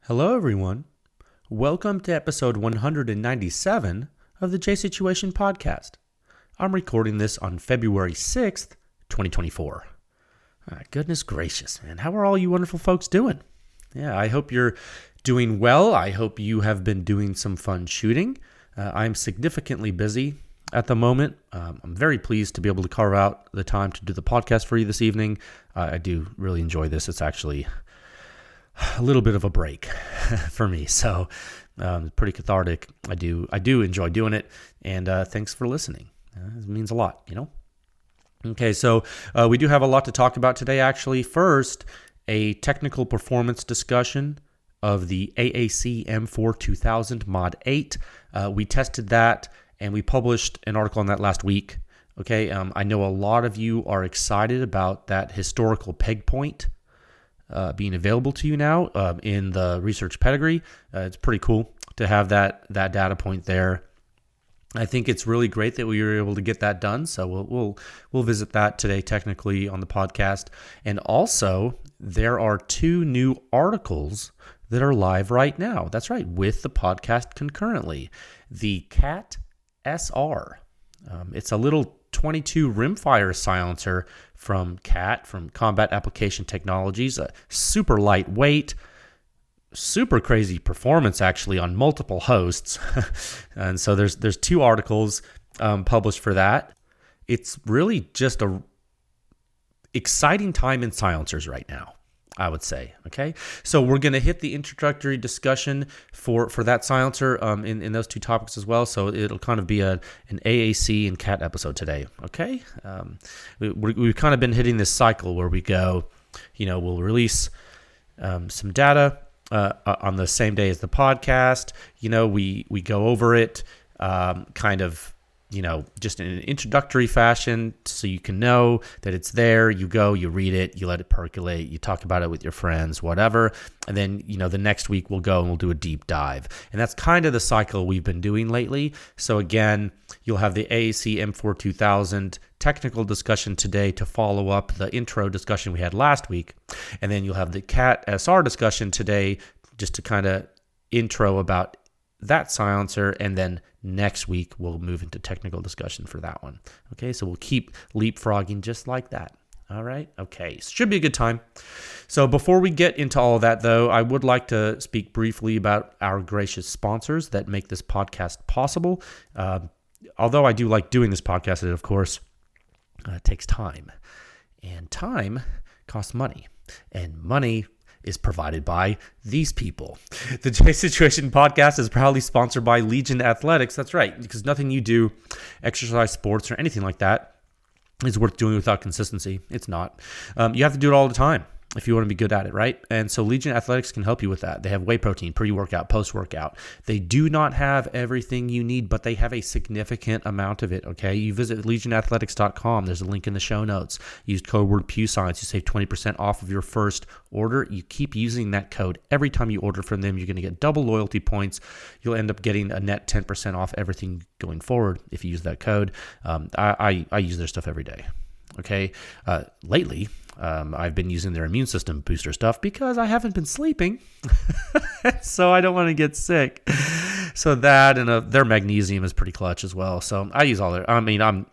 Hello, everyone. Welcome to episode 197 of the J Situation Podcast. I'm recording this on February 6th, 2024. Goodness gracious, man. How are all you wonderful folks doing? Yeah, I hope you're doing well. I hope you have been doing some fun shooting. I'm significantly busy at the moment. I'm very pleased to be able to carve out the time to do the podcast for you this evening. I do really enjoy this. It's actually a little bit of a break for me, so pretty cathartic. I do enjoy doing it, and thanks for listening. It means a lot, you know. Okay, so we do have a lot to talk about today. Actually, first, a technical performance discussion of the AAC M4-2000 Mod 8. We tested that, and we published an article on that last week. Okay, I know a lot of you are excited about that historical peg point being available to you now in the research pedigree. It's pretty cool to have that data point there. I think it's really great that we were able to get that done. So we'll visit that today technically on the podcast. And also, there are two new articles that are live right now. That's right, with the podcast concurrently. The CAT SR. It's a little 22 Rimfire silencer from CAT, from Combat Application Technologies. Super lightweight, super crazy performance actually on multiple hosts. And so there's two articles published for that. It's really just a exciting time in silencers right now, I would say. Okay, so we're going to hit the introductory discussion for that silencer in those two topics as well. So it'll kind of be an AAC and CAT episode today. Okay, we've kind of been hitting this cycle where we go, we'll release some data on the same day as the podcast. We go over it kind of, just in an introductory fashion so you can know that it's there. You go, you read it, you let it percolate, you talk about it with your friends, whatever. And then, the next week we'll go and we'll do a deep dive. And that's kind of the cycle we've been doing lately. So again, you'll have the AAC M4-2000 technical discussion today to follow up the intro discussion we had last week. And then you'll have the CAT SR discussion today just to kind of intro about that silencer, and then next week we'll move into technical discussion for that one. Okay, so we'll keep leapfrogging just like that. All right, okay, should be a good time. So before we get into all of that, though, I would like to speak briefly about our gracious sponsors that make this podcast possible. Although I do like doing this podcast, it of course takes time, and time costs money, and money is provided by these people. The J Situation Podcast is proudly sponsored by Legion Athletics. That's right, because nothing you do, exercise, sports, or anything like that, is worth doing without consistency. It's not. You have to do it all the time if you want to be good at it, right? And so Legion Athletics can help you with that. They have whey protein, pre-workout, post-workout. They do not have everything you need, but they have a significant amount of it, okay? You visit legionathletics.com. There's a link in the show notes. Use code word PewScience. You save 20% off of your first order. You keep using that code. Every time you order from them, you're going to get double loyalty points. You'll end up getting a net 10% off everything going forward if you use that code. I use their stuff every day, okay? Lately, I've been using their immune system booster stuff because I haven't been sleeping, so I don't want to get sick. So that and their magnesium is pretty clutch as well. So I use all their. I'm on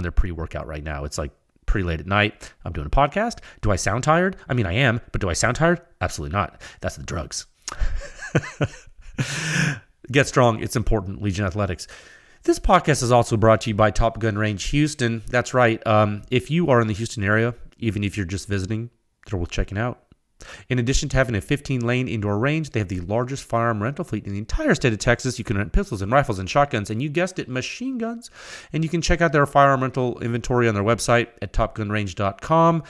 their pre-workout right now. It's like pretty late at night. I'm doing a podcast. Do I sound tired? I am, but do I sound tired? Absolutely not. That's the drugs. Get strong. It's important. Legion Athletics. This podcast is also brought to you by Top Gun Range Houston. That's right. If you are in the Houston area, even if you're just visiting, they're worth checking out. In addition to having a 15-lane indoor range, they have the largest firearm rental fleet in the entire state of Texas. You can rent pistols and rifles and shotguns, and you guessed it, machine guns. And you can check out their firearm rental inventory on their website at topgunrange.com.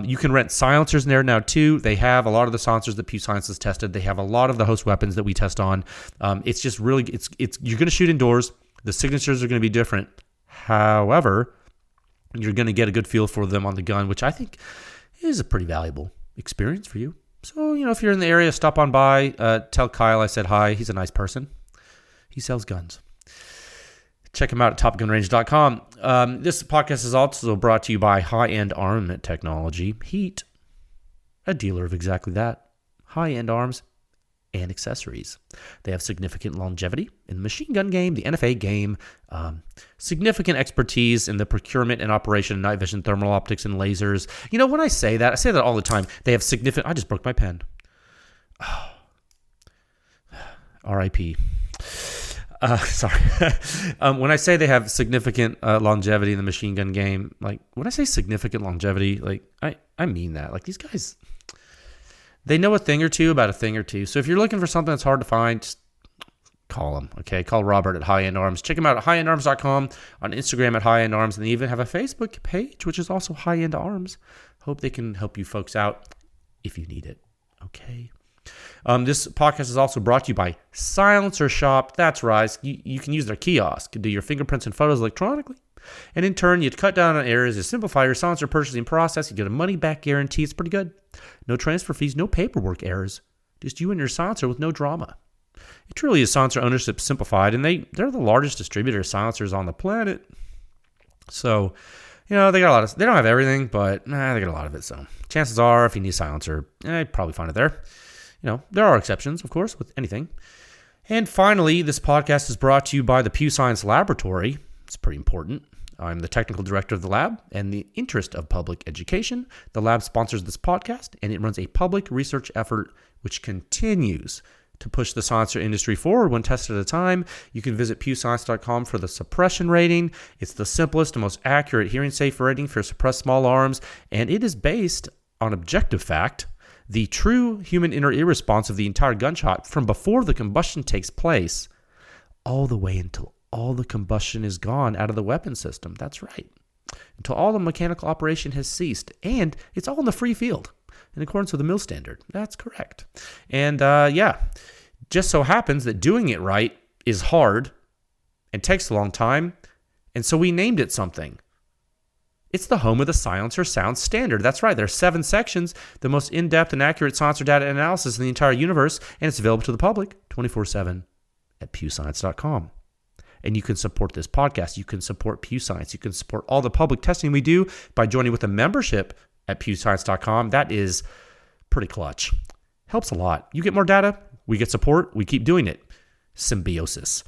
You can rent silencers in there now, too. They have a lot of the silencers that PewScience has tested. They have a lot of the host weapons that we test on. It's just really, you're going to shoot indoors. The signatures are going to be different. However, you're going to get a good feel for them on the gun, which I think is a pretty valuable experience for you. So, if you're in the area, stop on by. Tell Kyle I said hi. He's a nice person. He sells guns. Check him out at topgunrange.com. This podcast is also brought to you by high-end armament technology, Heat, a dealer of exactly that. High-end arms and accessories. They have significant longevity in the machine gun game, the NFA game, significant expertise in the procurement and operation of night vision, thermal optics, and lasers. You know, when I say that all the time. They have significant... I just broke my pen. Oh. R.I.P. Sorry. When I say they have significant longevity in the machine gun game, like when I say significant longevity, like I mean that. Like these guys, they know a thing or two about a thing or two. So if you're looking for something that's hard to find, just call them. Okay, call Robert at High End Arms. Check him out at highendarms.com, on Instagram at High End Arms, and they even have a Facebook page, which is also High End Arms. Hope they can help you folks out if you need it. Okay. This podcast is also brought to you by Silencer Shop. That's right. You can use their kiosk to do your fingerprints and photos electronically. And in turn, you'd cut down on errors, you simplify your silencer purchasing process, you get a money-back guarantee. It's pretty good. No transfer fees, no paperwork errors. Just you and your silencer with no drama. It truly is silencer ownership simplified, and they're the largest distributor of silencers on the planet. So, you know, they don't have everything, but they got a lot of it. So chances are, if you need a silencer, you'd probably find it there. You know, there are exceptions, of course, with anything. And finally, this podcast is brought to you by the Pew Science Laboratory. It's pretty important. I'm the technical director of the lab, and in the interest of public education, the lab sponsors this podcast, and it runs a public research effort which continues to push the silencer industry forward one test at a time. You can visit pewscience.com for the suppression rating. It's the simplest and most accurate hearing safe rating for suppressed small arms, and it is based on objective fact, the true human inner ear response of the entire gunshot from before the combustion takes place all the way until all the combustion is gone out of the weapon system. That's right. Until all the mechanical operation has ceased. And it's all in the free field in accordance with the mill standard. That's correct. And just so happens that doing it right is hard and takes a long time. And so we named it something. It's the home of the Silencer Sound Standard. That's right. There are 7 sections, the most in-depth and accurate silencer data analysis in the entire universe, and it's available to the public 24/7 at pewscience.com. And you can support this podcast. You can support Pew Science. You can support all the public testing we do by joining with a membership at pewscience.com. That is pretty clutch. Helps a lot. You get more data. We get support. We keep doing it. Symbiosis.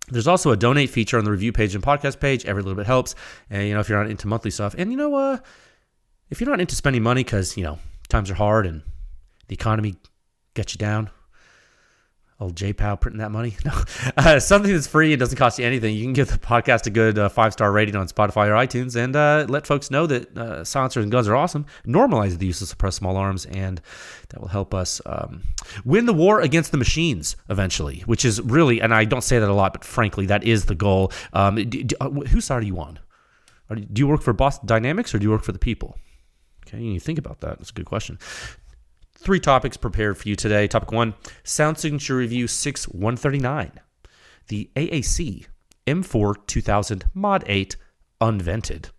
There's also a donate feature on the review page and podcast page. Every little bit helps. And, if you're not into monthly stuff. And, if you're not into spending money because, times are hard and the economy gets you down. Old J-Pow printing that money. No, something that's free and doesn't cost you anything. You can give the podcast a good 5-star rating on Spotify or iTunes and let folks know that silencers and guns are awesome. Normalize the use of suppressed small arms, and that will help us win the war against the machines eventually, which is really, and I don't say that a lot, but frankly, that is the goal. Whose side are you on? Do you work for Boston Dynamics or do you work for the people? Okay, you need to think about that. That's a good question. 3 topics prepared for you today. Topic 1, Sound Signature Review 6-139. The AAC M4-2000 Mod 8 Unvented.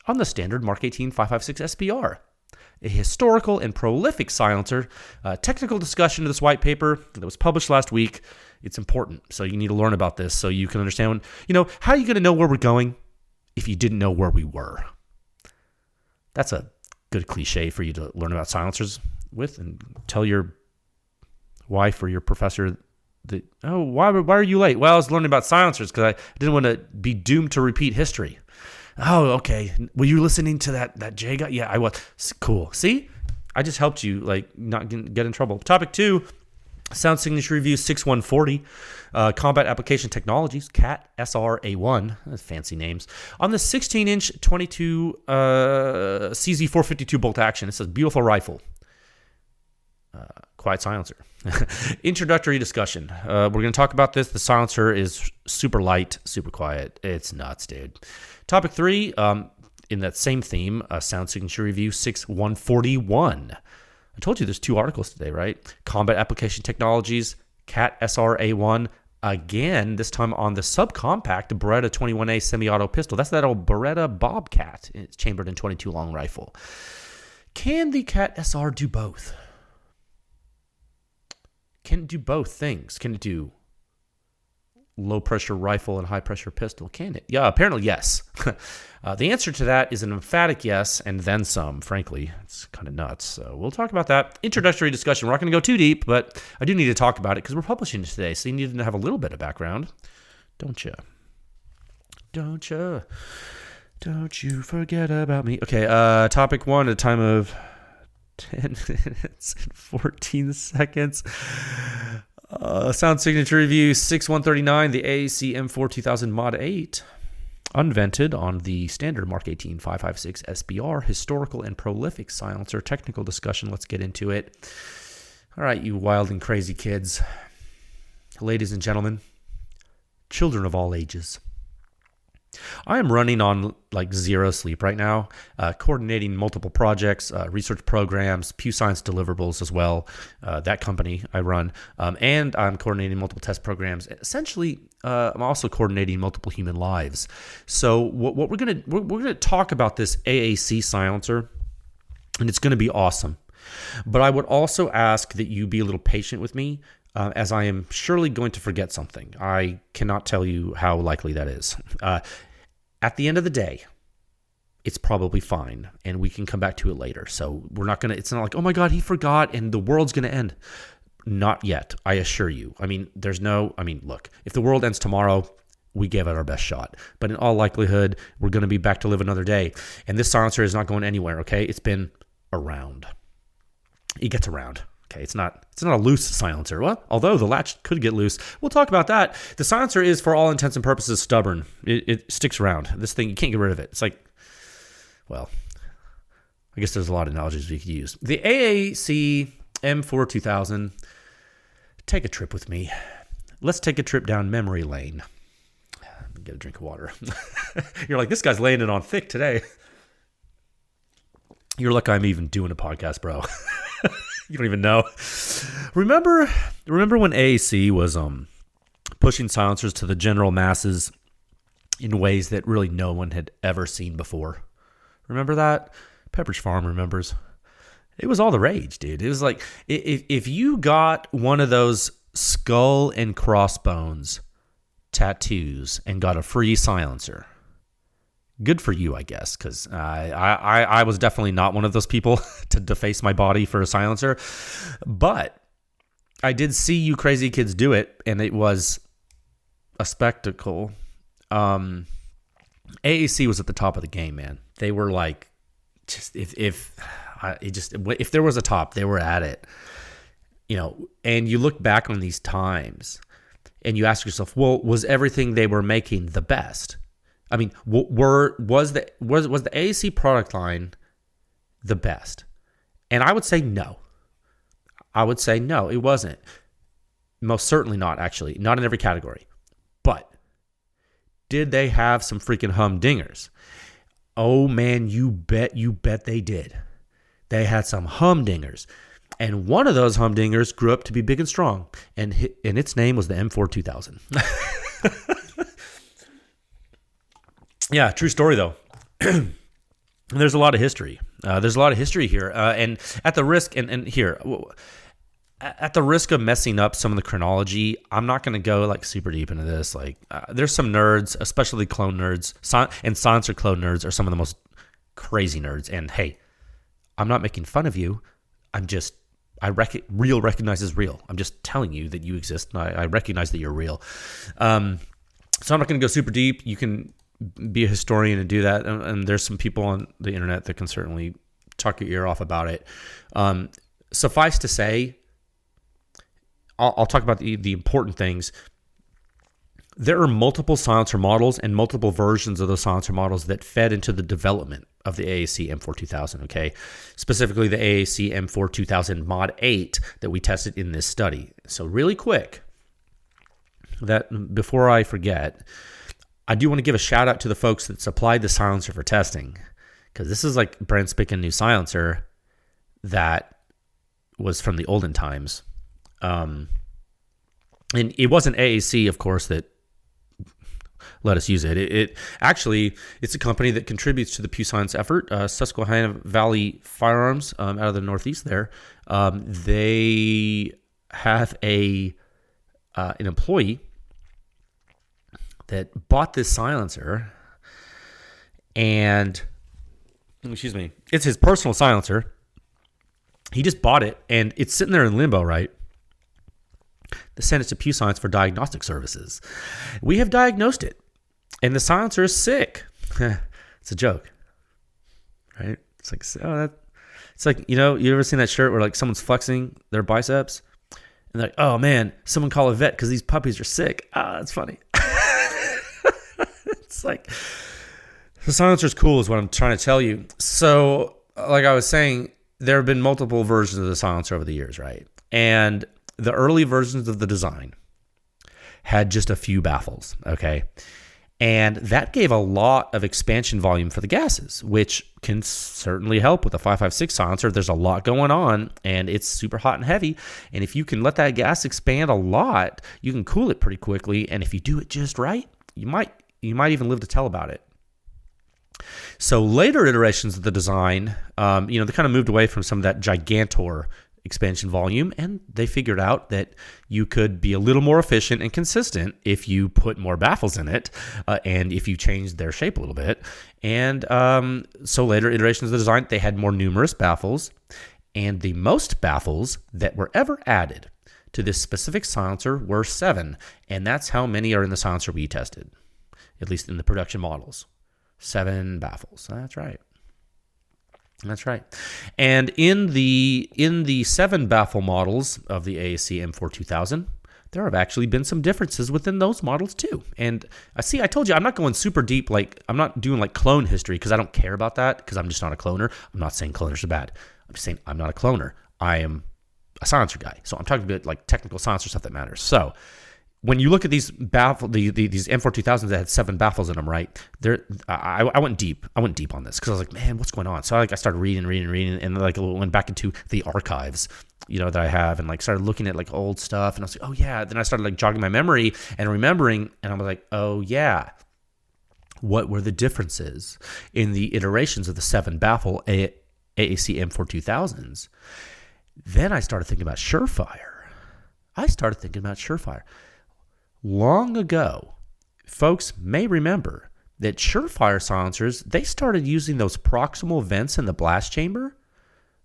On the standard Mark 18 556 SPR. A historical and prolific silencer. Technical discussion of this white paper that was published last week. It's important, so you need to learn about this so you can understand, how are you going to know where we're going if you didn't know where we were? That's a good cliche for you to learn about silencers with, and tell your wife or your professor that, why are you late? Well, I was learning about silencers because I didn't want to be doomed to repeat history. Oh, okay. Were you listening to that Jay guy? Yeah, I was. Cool. See? I just helped you not get in trouble. Topic 2, Sound Signature Review 6140, Combat Application Technologies, CAT SR-A1, that's fancy names, on the 16-inch 22 CZ452 bolt action. It's a beautiful rifle. Quiet silencer. Introductory discussion. We're going to talk about this. The silencer is super light, super quiet. It's nuts, dude. Topic 3, in that same theme, Sound Signature Review 6-141. I told you there's 2 articles today, right? Combat Application Technologies, CAT SR-A1. Again, this time on the subcompact Beretta 21A semi-auto pistol. That's that old Beretta Bobcat. It's chambered in 22 long rifle. Can the CAT SR do both? Can it do both things? Can it do low-pressure rifle and high-pressure pistol, can it? Yeah, apparently yes. The answer to that is an emphatic yes, and then some, frankly. It's kind of nuts. So we'll talk about that. Introductory discussion. We're not going to go too deep, but I do need to talk about it because we're publishing it today, so you need to have a little bit of background. Don't you? Don't you? Don't you forget about me. Okay, topic 1 at a time of 10 minutes and 14 seconds. Sound signature review 6139, the AAC M4-2000 Mod 8. Unvented on the standard Mark 18 556 SBR, historical and prolific silencer. Technical discussion, let's get into it. All right, you wild and crazy kids, ladies and gentlemen, children of all ages. I am running on like zero sleep right now, coordinating multiple projects, research programs, Pew Science deliverables as well, that company I run, and I'm coordinating multiple test programs. Essentially, I'm also coordinating multiple human lives. So what we're gonna talk about this AAC silencer, and it's gonna be awesome. But I would also ask that you be a little patient with me, as I am surely going to forget something. I cannot tell you how likely that is. At the end of the day, it's probably fine, and we can come back to it later. So it's not like, oh my God, he forgot, and the world's going to end. Not yet, I assure you. Look, if the world ends tomorrow, we gave it our best shot. But in all likelihood, we're going to be back to live another day. And this silencer is not going anywhere, okay? It's been around. It gets around. Okay, it's not a loose silencer. Well, although the latch could get loose. We'll talk about that. The silencer is, for all intents and purposes, stubborn. It sticks around. This thing, you can't get rid of it. It's like, well, I guess there's a lot of analogies we could use. The AAC M4-2000, take a trip with me. Let's take a trip down memory lane. Get a drink of water. You're like, this guy's laying it on thick today. You're lucky I'm even doing a podcast, bro. You don't even know. Remember when AAC was pushing silencers to the general masses in ways that really no one had ever seen before? Remember that? Pepperidge Farm remembers. It was all the rage, dude. It was like, if you got one of those skull and crossbones tattoos and got a free silencer, good for you, I guess, because I was definitely not one of those people to deface my body for a silencer. But I did see you crazy kids do it, and it was a spectacle. AAC was at the top of the game, man. They were like, just if there was a top, they were at it. You know, and you look back on these times, and you ask yourself, well, was everything they were making the best? I mean, was the AAC product line the best? And I would say no. It wasn't. Most certainly not, actually. Not in every category. But did they have some freaking humdingers? Oh man, you bet they did. They had some humdingers. And one of those humdingers grew up to be big and strong. And its name was the M4-2000. Yeah, true story though. There's a lot of history. Here, and at the risk at the risk of messing up some of the chronology, I'm not going to go like super deep into this. Like, there's some nerds, especially clone nerds, and silencer clone nerds are some of the most crazy nerds. And hey, I'm not making fun of you. Real recognizes real. I'm just telling you that you exist, and I recognize that you're real. So I'm not going to go super deep. You can be a historian and do that, and there's some people on the internet that can certainly talk your ear off about it. Suffice to say, I'll talk about the important things. There are multiple silencer models and multiple versions of those silencer models that fed into the development of the AAC M4-2000, okay? Specifically the AAC M4-2000 Mod 8 that we tested in this study. So really quick, that before I forget, I do want to give a shout out to the folks that supplied the silencer for testing, because this is like brand spanking new silencer that was from the olden times. And it wasn't AAC, of course, that let us use it. It's a company that contributes to the Pew Science effort, Susquehanna Valley Firearms, out of the Northeast there. They have an employee that bought this silencer, and it's his personal silencer. He just bought it, and it's sitting there in limbo, right? They sent it to Pew Science for diagnostic services. We have diagnosed it, and the silencer is sick. It's a joke, right? It's like, it's like, you ever seen that shirt where like someone's flexing their biceps, and they're like, oh man, someone call a vet because these puppies are sick. That's funny. It's like, the silencer's cool is what I'm trying to tell you. So, like I was saying, there have been multiple versions of the silencer over the years, right? And the early versions of the design had just a few baffles, okay? And that gave a lot of expansion volume for the gases, which can certainly help with a 556 silencer. There's a lot going on, and it's super hot and heavy. And if you can let that gas expand a lot, you can cool it pretty quickly. And if you do it just right, you might even live to tell about it. So later iterations of the design, they kind of moved away from some of that gigantor expansion volume, and they figured out that you could be a little more efficient and consistent if you put more baffles in it, and if you changed their shape a little bit. And so later iterations of the design, they had more numerous baffles, and the most baffles that were ever added to this specific silencer were 7, and that's how many are in the silencer we tested, at least in the production models. 7 baffles. That's right. That's right. And in the 7 baffle models of the AAC M4-2000, there have actually been some differences within those models too. And I told you, I'm not going super deep. Like, I'm not doing like clone history because I don't care about that, because I'm just not a cloner. I'm not saying cloners are bad. I'm just saying I'm not a cloner. I am a silencer guy. So I'm talking about like technical silencer stuff that matters. So when you look at these these M4-2000s that had 7 baffles in them, right? I went deep. I went deep on this because I was like, man, what's going on? So I started reading, and like went back into the archives, that I have, and like started looking at like old stuff, and I was like, oh yeah. Then I started like jogging my memory and remembering, and I was like, oh yeah, what were the differences in the iterations of the 7 baffle AAC M4-2000s? Then I started thinking about Surefire. Long ago, folks may remember that Surefire silencers, they started using those proximal vents in the blast chamber.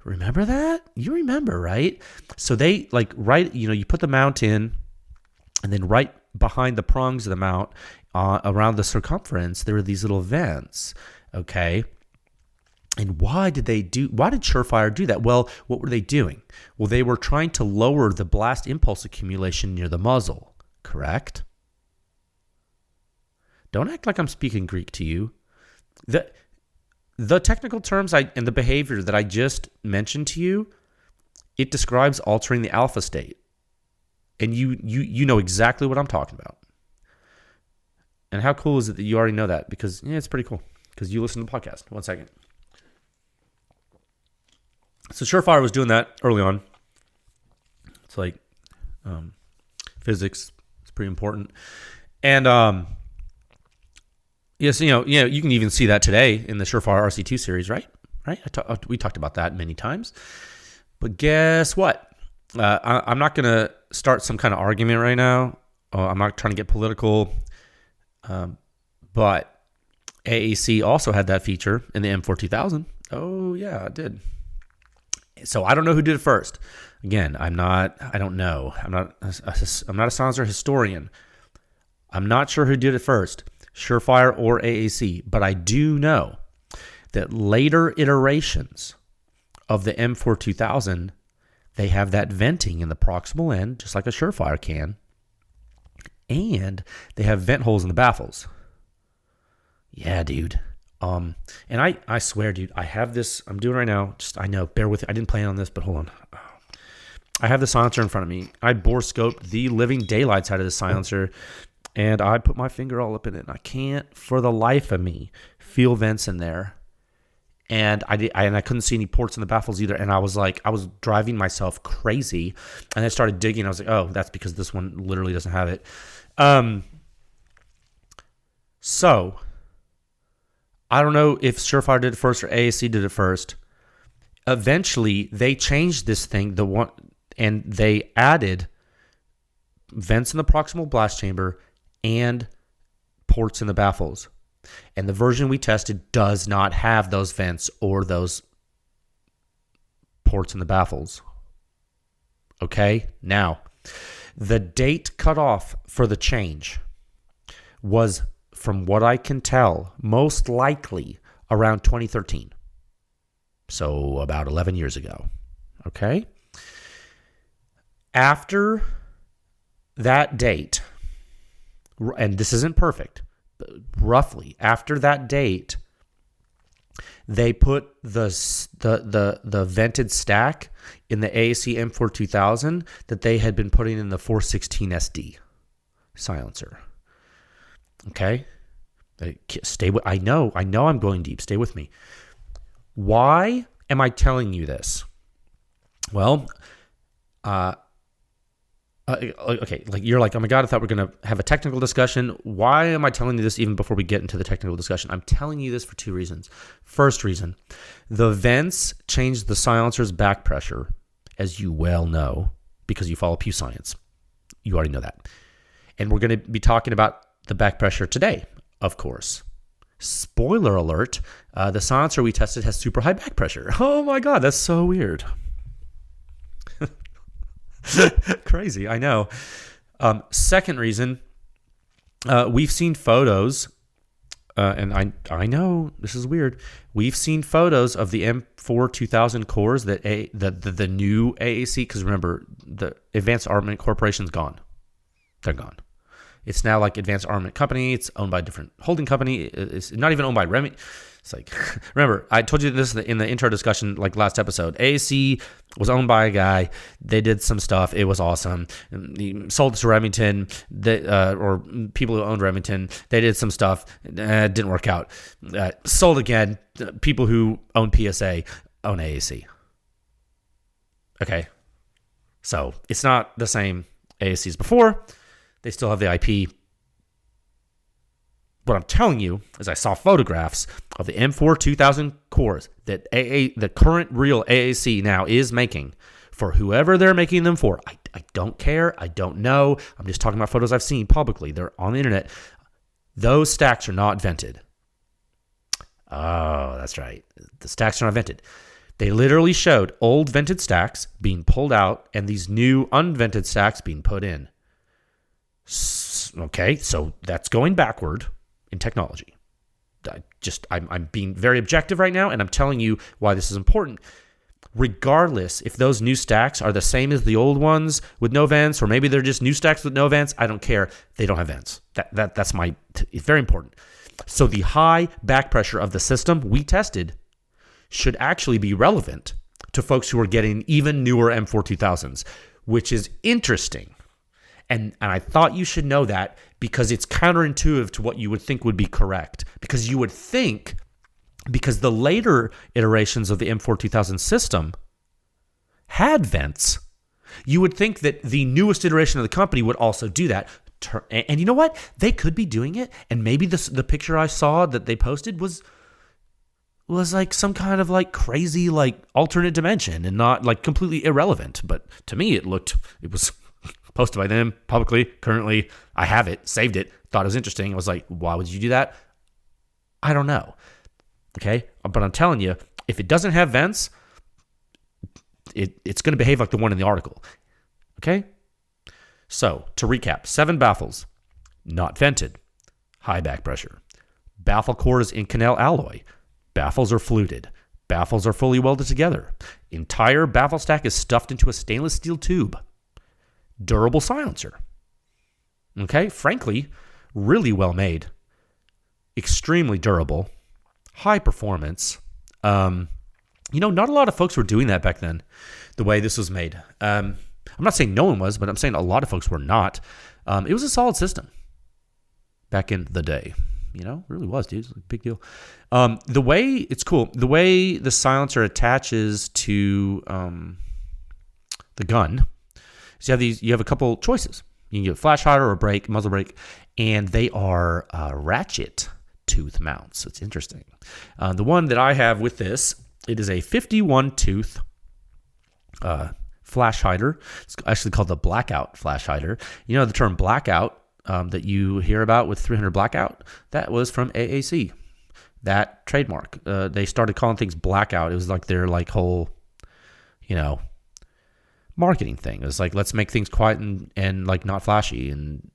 Remember that? You remember, right? So they you put the mount in, and then right behind the prongs of the mount, around the circumference, there were these little vents, okay? And why did Surefire do that? Well, what were they doing? Well, they were trying to lower the blast impulse accumulation near the muzzle. Correct? Don't act like I'm speaking Greek to you. The technical terms and the behavior that I just mentioned to you, it describes altering the alpha state. And you know exactly what I'm talking about. And how cool is it that you already know that? Because it's pretty cool. Because you listen to the podcast. One second. So Surefire was doing that early on. It's like physics. Pretty important. And yes, you can even see that today in the Surefire RC2 series, right? We talked about that many times. But guess what? I'm not going to start some kind of argument right now. I'm not trying to get political. But AAC also had that feature in the M4-2000. Oh yeah, it did. So I don't know who did it first. Again, I don't know. I'm not a silencer historian. I'm not sure who did it first, Surefire or AAC, but I do know that later iterations of the M4-2000, they have that venting in the proximal end, just like a Surefire can, and they have vent holes in the baffles. Yeah, dude. And I swear, dude, I have this, I'm doing right now. I know, bear with it. I didn't plan on this, but hold on. I have the silencer in front of me. I bore scoped the living daylights out of the silencer, and I put my finger all up in it, and I can't, for the life of me, feel vents in there. And I couldn't see any ports in the baffles either. And I was driving myself crazy. And I started digging. I was like, oh, that's because this one literally doesn't have it. So I don't know if Surefire did it first or AAC did it first. Eventually, they changed this thing, and they added vents in the proximal blast chamber and ports in the baffles. And the version we tested does not have those vents or those ports in the baffles. Okay? Now, the date cutoff for the change was, from what I can tell, most likely around 2013. So about 11 years ago. Okay? After that date, and this isn't perfect, but roughly after that date, they put the vented stack in the AAC M4-2000 that they had been putting in the 416 SD silencer. Okay? Stay with. I know I'm going deep. Stay with me. Why am I telling you this? Well, okay, like you're like, oh my God, I thought we were going to have a technical discussion. Why am I telling you this even before we get into the technical discussion? I'm telling you this for two reasons. First reason, the vents change the silencer's back pressure, as you well know, because you follow Pew Science. You already know that. And we're going to be talking about the back pressure today, of course. Spoiler alert, the silencer we tested has super high back pressure. Oh my God, that's so weird. Crazy, I know. Second reason, we've seen photos, and I know this is weird. We've seen photos of the M4-2000 cores that the new AAC, because remember, the Advanced Armament Corporation's gone. They're gone. It's now like Advanced Armament Company. It's owned by a different holding company. It's not even owned by Remy. It's like, remember, I told you this in the intro discussion, like last episode. AAC was owned by a guy. They did some stuff. It was awesome. He sold it to Remington, or people who owned Remington. They did some stuff. It didn't work out. Sold again. People who own PSA own AAC. Okay. So it's not the same AAC as before. They still have the IP. What I'm telling you is I saw photographs of the M4-2000 cores that the current real AAC now is making for whoever they're making them for. I don't care. I don't know. I'm just talking about photos I've seen publicly. They're on the internet. Those stacks are not vented. Oh, that's right. The stacks are not vented. They literally showed old vented stacks being pulled out and these new unvented stacks being put in. Okay, so that's going backward in technology. I'm being very objective right now, and I'm telling you why this is important. Regardless if those new stacks are the same as the old ones with no vents, or maybe they're just new stacks with no vents, I don't care. They don't have vents. That's it's very important. So the high back pressure of the system we tested should actually be relevant to folks who are getting even newer M4-2000s, which is interesting. And I thought you should know that because it's counterintuitive to what you would think would be correct. Because you would think, because the later iterations of the M4-2000 system had vents, you would think that the newest iteration of the company would also do that. And you know what? They could be doing it. And maybe the picture I saw that they posted was like some kind of like crazy like alternate dimension and not like completely irrelevant. But to me, it was posted by them publicly. Currently, I have it, saved it, thought it was interesting. I was like, why would you do that? I don't know. Okay? But I'm telling you, if it doesn't have vents, it's going to behave like the one in the article. Okay? So, to recap, 7 baffles, not vented, high back pressure. Baffle cores in Inconel alloy. Baffles are fluted. Baffles are fully welded together. Entire baffle stack is stuffed into a stainless steel tube. Durable silencer. Okay, frankly, really well made. Extremely durable. High performance. Not a lot of folks were doing that back then, the way this was made. I'm not saying no one was, but I'm saying a lot of folks were not. It was a solid system back in the day. Really was, dude. It's a big deal. The way, it's cool. The way the silencer attaches to the gun. So you have a couple choices. You can get a flash hider or a muzzle brake, and they are ratchet tooth mounts. It's interesting. The one that I have with this, it is a 51 tooth flash hider. It's actually called the blackout flash hider. The term blackout that you hear about with 300 blackout, that was from AAC. That trademark. They started calling things blackout. It was like their like whole, marketing thing. It was like, let's make things quiet and like not flashy.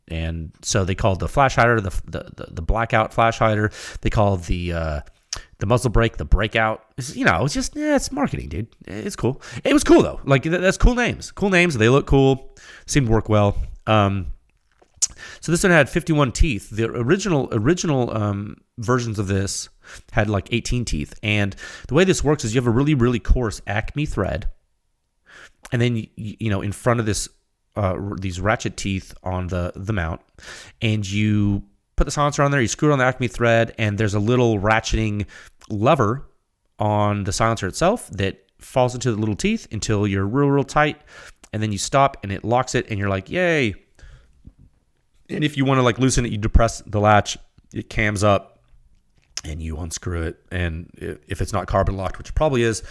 And so they called the flash hider the blackout flash hider. They called the muzzle brake the breakout. It's just, it's marketing, dude. It's cool. It was cool though. Like that's cool names. Cool names. They look cool. Seemed to work well. So this one had 51 teeth. The original versions of this had like 18 teeth. And the way this works is you have a really, really coarse Acme thread. And then, in front of this, these ratchet teeth on the mount. And you put the silencer on there, you screw it on the Acme thread, and there's a little ratcheting lever on the silencer itself that falls into the little teeth until you're real, real tight. And then you stop and it locks it and you're like, yay. And if you want to like loosen it, you depress the latch, it cams up and you unscrew it. And if it's not carbon locked, which it probably is,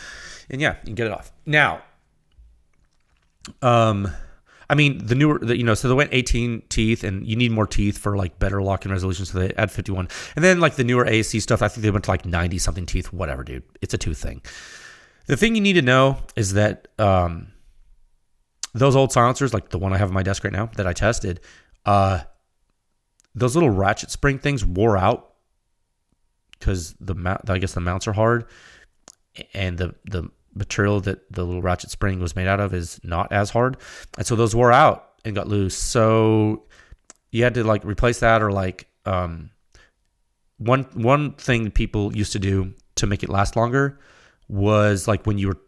and yeah, you can get it off. Now, the newer, so they went 18 teeth and you need more teeth for like better locking resolution. So they add 51. And then like the newer AAC stuff, I think they went to like 90 something teeth, whatever, dude. It's a tooth thing. The thing you need to know is that, those old silencers, like the one I have on my desk right now that I tested, those little ratchet spring things wore out because the mounts are hard and the material that the little ratchet spring was made out of is not as hard. And so those wore out and got loose. So you had to like replace that or like, one thing people used to do to make it last longer was like when you were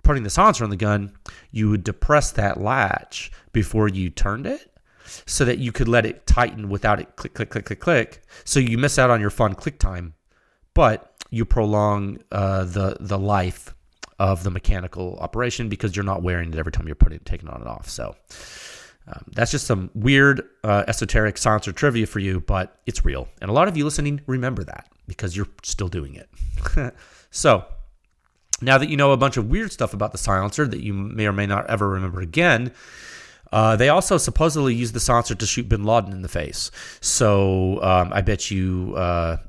putting the silencer on the gun, you would depress that latch before you turned it so that you could let it tighten without it click, click, click, click, click. So you miss out on your fun click time, but you prolong the life of the mechanical operation because you're not wearing it every time you're taking it on and off. So that's just some weird esoteric silencer trivia for you, but it's real. And a lot of you listening remember that because you're still doing it. So now that you know a bunch of weird stuff about the silencer that you may or may not ever remember again, they also supposedly used the silencer to shoot Bin Laden in the face. So I bet you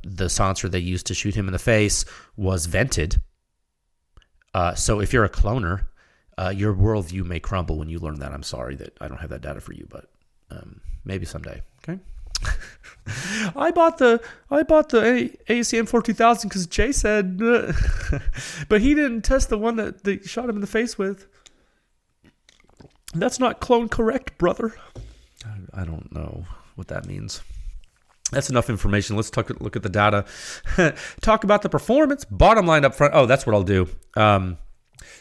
the silencer they used to shoot him in the face was vented. So if you're a cloner, your worldview may crumble when you learn that. I'm sorry that I don't have that data for you, but maybe someday. Okay. I bought the AAC M4-2000 because Jay said, but he didn't test the one that they shot him in the face with. That's not clone correct, brother. I don't know what that means. That's enough information. Let's look at the data. Talk about the performance. Bottom line up front. Oh, that's what I'll do.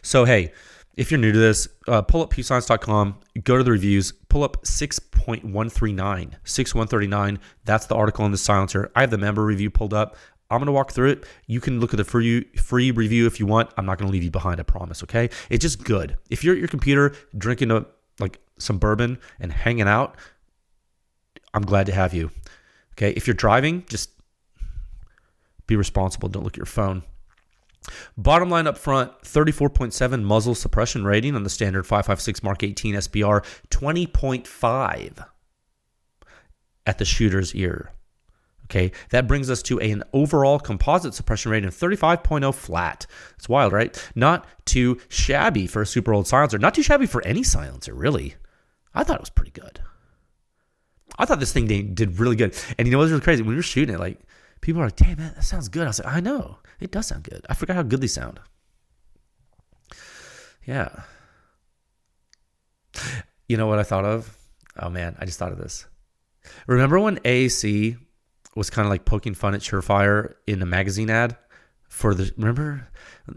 So, hey, if you're new to this, pull up pewscience.com, go to the reviews, pull up 6.139, 6.139. That's the article on the silencer. I have the member review pulled up. I'm going to walk through it. You can look at the free review if you want. I'm not going to leave you behind, I promise, okay? It's just good. If you're at your computer drinking some bourbon and hanging out, I'm glad to have you. Okay, if you're driving, just be responsible. Don't look at your phone. Bottom line up front, 34.7 muzzle suppression rating on the standard 5.56 Mark 18 SBR, 20.5 at the shooter's ear. Okay, that brings us to an overall composite suppression rating of 35.0 flat. It's wild, right? Not too shabby for a super old silencer. Not too shabby for any silencer, really. I thought it was pretty good. I thought this thing did really good. And you know what's really crazy? When we were shooting it, like, people are like, damn, man, that sounds good. I was like, I know. It does sound good. I forgot how good they sound. Yeah. You know what I thought of? Oh, man, I just thought of this. Remember when AAC was kind of like poking fun at Surefire in the magazine ad? Remember?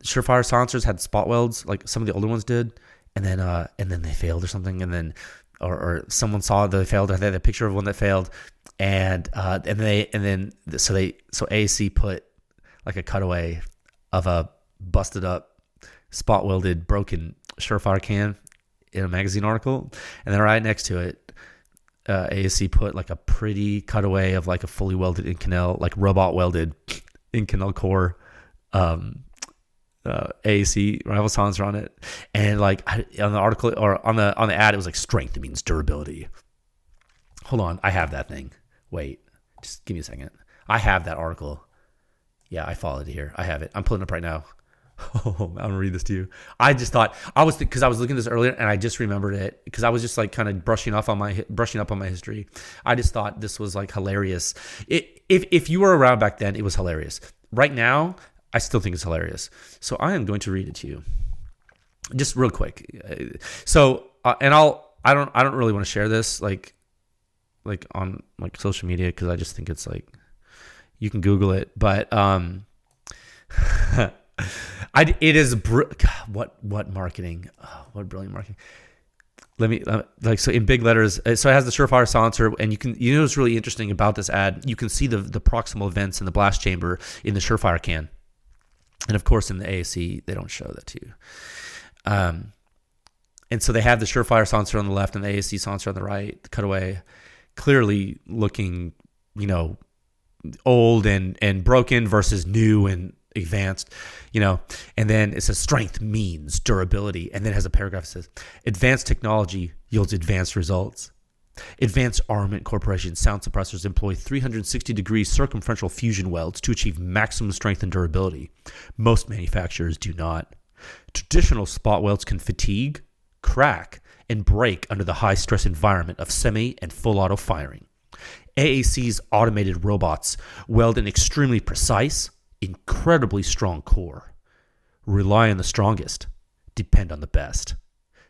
Surefire silencers had spot welds, like some of the older ones did, and then they failed or something, and then or someone saw they failed, or they had a picture of one that failed, so AAC put like a cutaway of a busted up, spot welded, broken Surefire can in a magazine article, and then right next to it, AAC put like a pretty cutaway of like a fully welded Inconel, like robot welded Inconel core AAC rival silencer on it, and like on the article or on the ad, it was like strength. It means durability. Hold on. I have that thing. Wait. Just give me a second. I have that article. Yeah, I followed it here. I have it. I'm pulling it up right now. Oh, I'm going to read this to you. I just thought, because I was looking at this earlier and I just remembered it because I was just like kind of brushing up on my history. I just thought this was like hilarious. If you were around back then, it was hilarious. Right now, I still think it's hilarious. So I am going to read it to you. Just real quick. So, and I don't really want to share this like on like social media because I just think it's like you can Google it, but it is what marketing, what brilliant marketing. Let me so in big letters. So it has the Surefire silencer, and you know what's really interesting about this ad? You can see the proximal vents in the blast chamber in the Surefire can, and of course in the AAC they don't show that to you. And so they have the Surefire silencer on the left and the AAC silencer on the right. The cutaway, clearly looking, old and broken versus new and advanced, and then it says strength means durability, and then it has a paragraph that says advanced technology yields advanced results. Advanced Armament Corporation sound suppressors employ 360-degree circumferential fusion welds to achieve maximum strength and durability. Most manufacturers do not. Traditional spot welds can fatigue, crack, and break under the high-stress environment of semi and full auto firing. AAC's automated robots weld an extremely precise, incredibly strong core. Rely on the strongest. Depend on the best.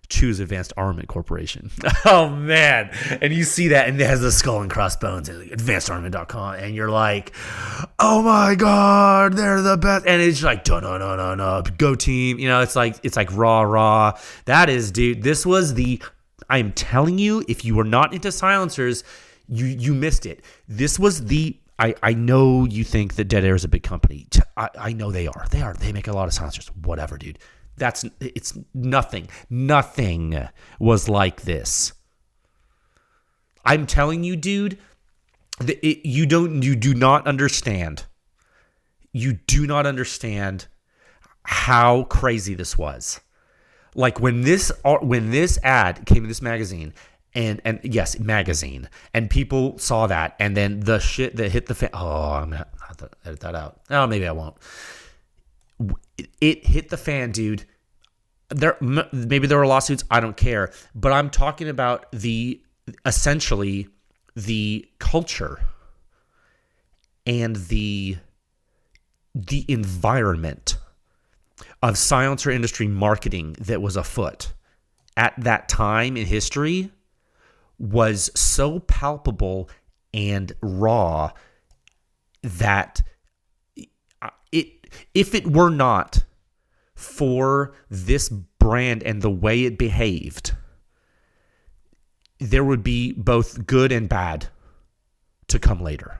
Choose Advanced Armament Corporation. Oh, man. And you see that, and it has the skull and crossbones and advancedarmament.com, and you're like, oh, my God, they're the best. And it's like, no, go team. It's like rah. That is, dude, this was I'm telling you, if you were not into silencers, you missed it. This was I know you think that Dead Air is a big company. I know they are. They make a lot of silencers. Whatever, dude. It's nothing. Nothing was like this. I'm telling you, dude, you do not understand. You do not understand how crazy this was. Like when this ad came in this magazine, and yes, magazine, and people saw that, and then the shit that hit the fan. Oh, I'm gonna have to edit that out. No, maybe I won't. It hit the fan, dude. Maybe there were lawsuits. I don't care, but I'm talking about essentially the culture and the environment of silencer industry marketing that was afoot at that time in history was so palpable and raw that if it were not for this brand and the way it behaved, there would be both good and bad to come later.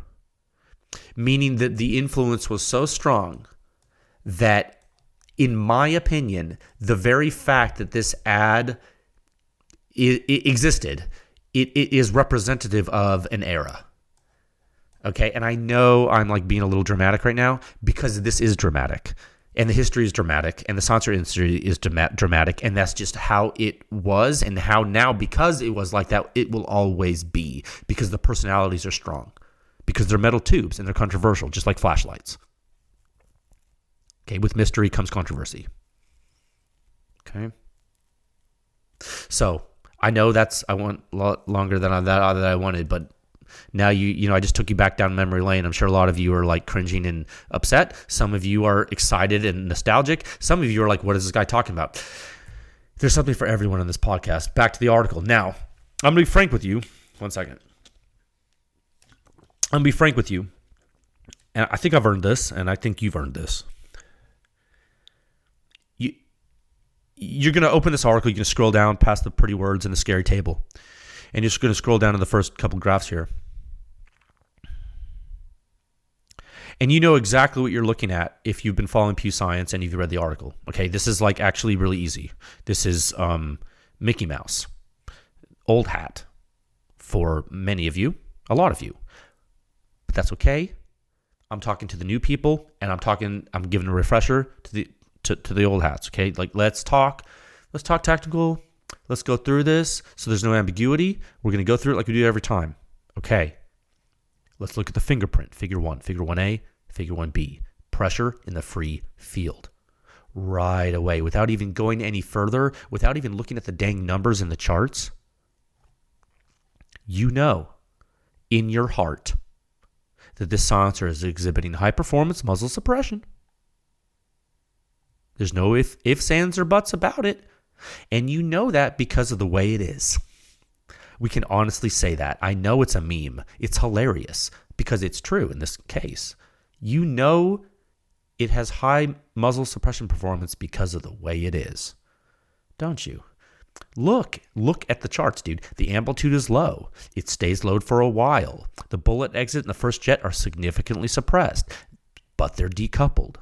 Meaning that the influence was so strong that, in my opinion, the very fact that this ad it existed, it is representative of an era. Okay, and I know I'm like being a little dramatic right now because this is dramatic, and the history is dramatic, and the silencer industry is dramatic, and that's just how it was, and how now, because it was like that, it will always be, because the personalities are strong, because they're metal tubes and they're controversial, just like flashlights. Okay, with mystery comes controversy. Okay, so I know I went a lot longer than I wanted, but now I just took you back down memory lane. I'm sure a lot of you are like cringing and upset. Some of you are excited and nostalgic. Some of you are like, what is this guy talking about? There's something for everyone on this podcast. Back to the article. Now, I'm going to be frank with you. 1 second. I'm going to be frank with you. And I think I've earned this, and I think you've earned this. You're going to open this article. You're going to scroll down past the pretty words and the scary table. And you're just going to scroll down to the first couple graphs here. And you know exactly what you're looking at if you've been following Pew Science and you've read the article. Okay, this is like actually really easy. This is Mickey Mouse. Old hat for many of you, a lot of you. But that's okay. I'm talking to the new people, and I'm giving a refresher to the old hats, okay? Like let's talk tactical. Let's go through this so there's no ambiguity. We're going to go through it like we do every time, Okay, let's look at the fingerprint. Figure 1, Figure 1A, Figure 1B. Pressure in the free field. Right away, without even going any further, without even looking at the dang numbers in the charts, you know in your heart that this silencer is exhibiting high-performance muzzle suppression. There's no ifs, ands, or buts about it. And you know that because of the way it is. We can honestly say that. I know it's a meme. It's hilarious because it's true in this case. You know it has high muzzle suppression performance because of the way it is. Don't you? Look at the charts, dude. The amplitude is low. It stays low for a while. The bullet exit and the first jet are significantly suppressed, but they're decoupled.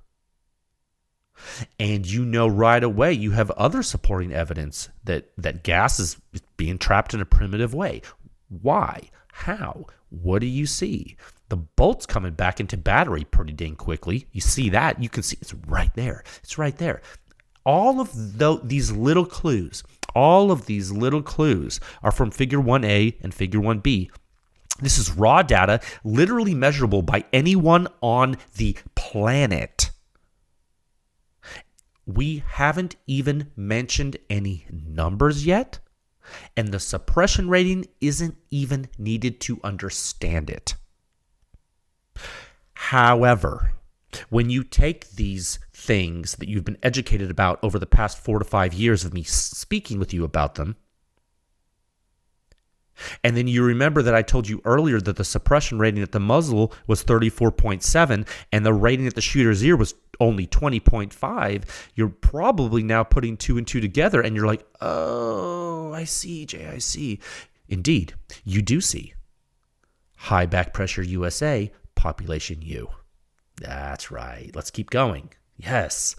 And you know right away you have other supporting evidence that gas is being trapped in a primitive way. Why? How? What do you see? The bolt's coming back into battery pretty dang quickly. You see that? You can see it's right there. It's right there. All of these little clues are from Figure 1A and Figure 1B. This is raw data, literally measurable by anyone on the planet. We haven't even mentioned any numbers yet, and the suppression rating isn't even needed to understand it. However, when you take these things that you've been educated about over the past 4 to 5 years of me speaking with you about them, and then you remember that I told you earlier that the suppression rating at the muzzle was 34.7 and the rating at the shooter's ear was only 20.5, you're probably now putting 2 and 2 together and you're like, oh, I see, Jay, I see. Indeed, you do see. High back pressure USA, population U. That's right. Let's keep going. Yes.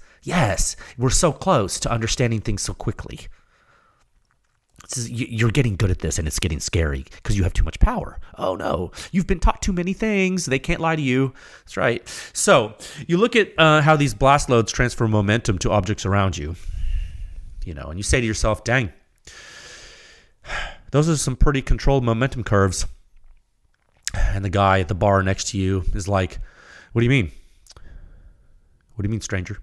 We're so close to understanding things so quickly. You're getting good at this, and it's getting scary because you have too much power. Oh, no. You've been taught too many things. They can't lie to you. That's right. So you look at how these blast loads transfer momentum to objects around you, and you say to yourself, dang, those are some pretty controlled momentum curves. And the guy at the bar next to you is like, what do you mean? What do you mean, stranger?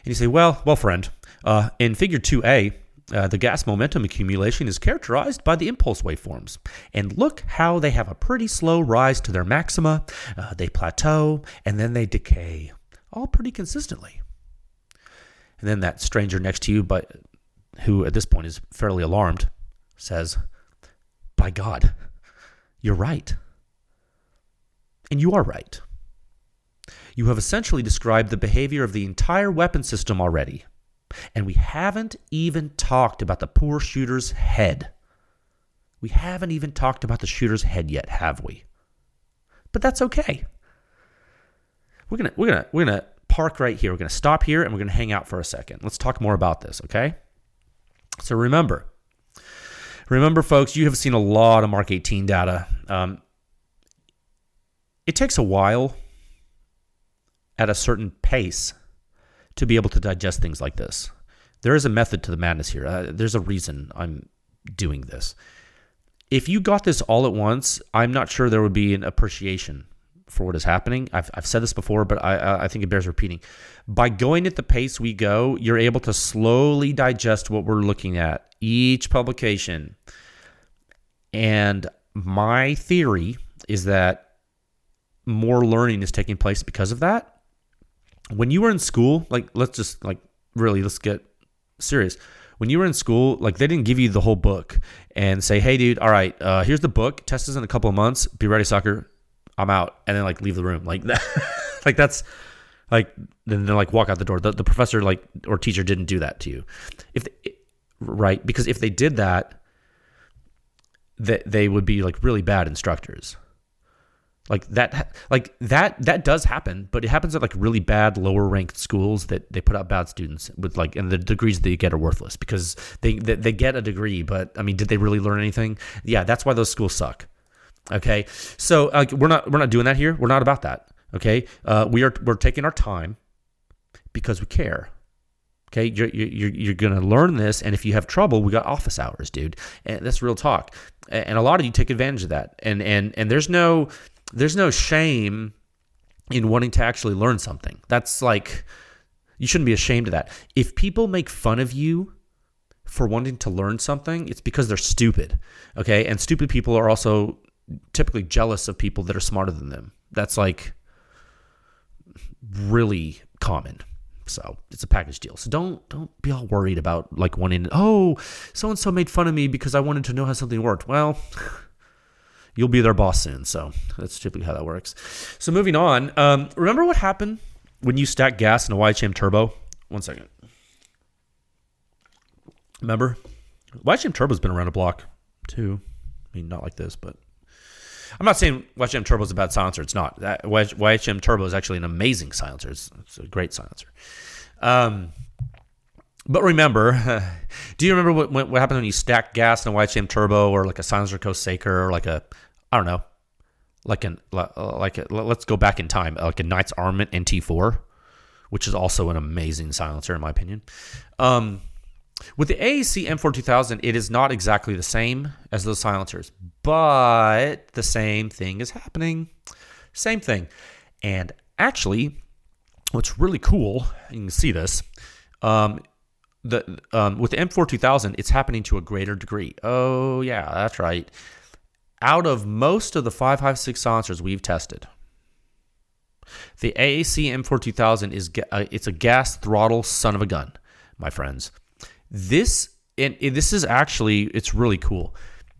And you say, well, friend, in Figure 2A, the gas momentum accumulation is characterized by the impulse waveforms. And look how they have a pretty slow rise to their maxima. They plateau, and then they decay, all pretty consistently. And then that stranger next to you, but who at this point is fairly alarmed, says, by God, you're right. And you are right. You have essentially described the behavior of the entire weapon system already. And we haven't even talked about the poor shooter's head. We haven't even talked about the shooter's head yet, have we? But that's okay. We're gonna park right here. We're gonna stop here and we're gonna hang out for a second. Let's talk more about this, okay? So remember, folks, you have seen a lot of Mark 18 data. It takes a while at a certain pace to be able to digest things like this. There is a method to the madness here. There's a reason I'm doing this. If you got this all at once, I'm not sure there would be an appreciation for what is happening. I've said this before, but I think it bears repeating. By going at the pace we go, you're able to slowly digest what we're looking at, each publication. And my theory is that more learning is taking place because of that. When you were in school, let's get serious. When you were in school, they didn't give you the whole book and say, hey, dude, all right, here's the book. Test is in a couple of months. Be ready, sucker. I'm out. And then leave the room. Then walk out the door. The professor or teacher didn't do that to you. Right? Because if they did that, they would be really bad instructors. That does happen, but it happens at really bad lower ranked schools that they put out bad students with and the degrees that you get are worthless because they get a degree, but I mean, did they really learn anything? Yeah, that's why those schools suck. Okay, so we're not doing that here. We're not about that. Okay, we're taking our time because we care. Okay, you're going to learn this, and if you have trouble, we got office hours, dude. And that's real talk. And a lot of you take advantage of that. And there's no shame in wanting to actually learn something. That's like, you shouldn't be ashamed of that. If people make fun of you for wanting to learn something, it's because they're stupid. Okay, and stupid people are also typically jealous of people that are smarter than them. That's like really common. So it's a package deal. So don't be all worried about like wanting, oh, so-and-so made fun of me because I wanted to know how something worked. Well, you'll be their boss soon. So that's typically how that works. So moving on, remember what happened when you stack gas in a YHM turbo? One second. Remember? YHM turbo's been around a block too. I mean, not like this, but I'm not saying YHM turbo is a bad silencer. It's not. YHM turbo is actually an amazing silencer. It's a great silencer. But remember, do you remember what happened when you stacked gas in a YHM turbo, or like a silencer Kosaker, or like a, I don't know, let's go back in time, like a Knights Armament NT4, which is also an amazing silencer in my opinion. With the AAC M4-2000, it is not exactly the same as those silencers, but the same thing is happening. Same thing. And actually, what's really cool, you can see this, with the M4-2000, it's happening to a greater degree. Oh, yeah, that's right. Out of most of the 5.56 silencers we've tested, the AAC M4-2000 it's a gas throttle son of a gun, my friends. This is actually, it's really cool.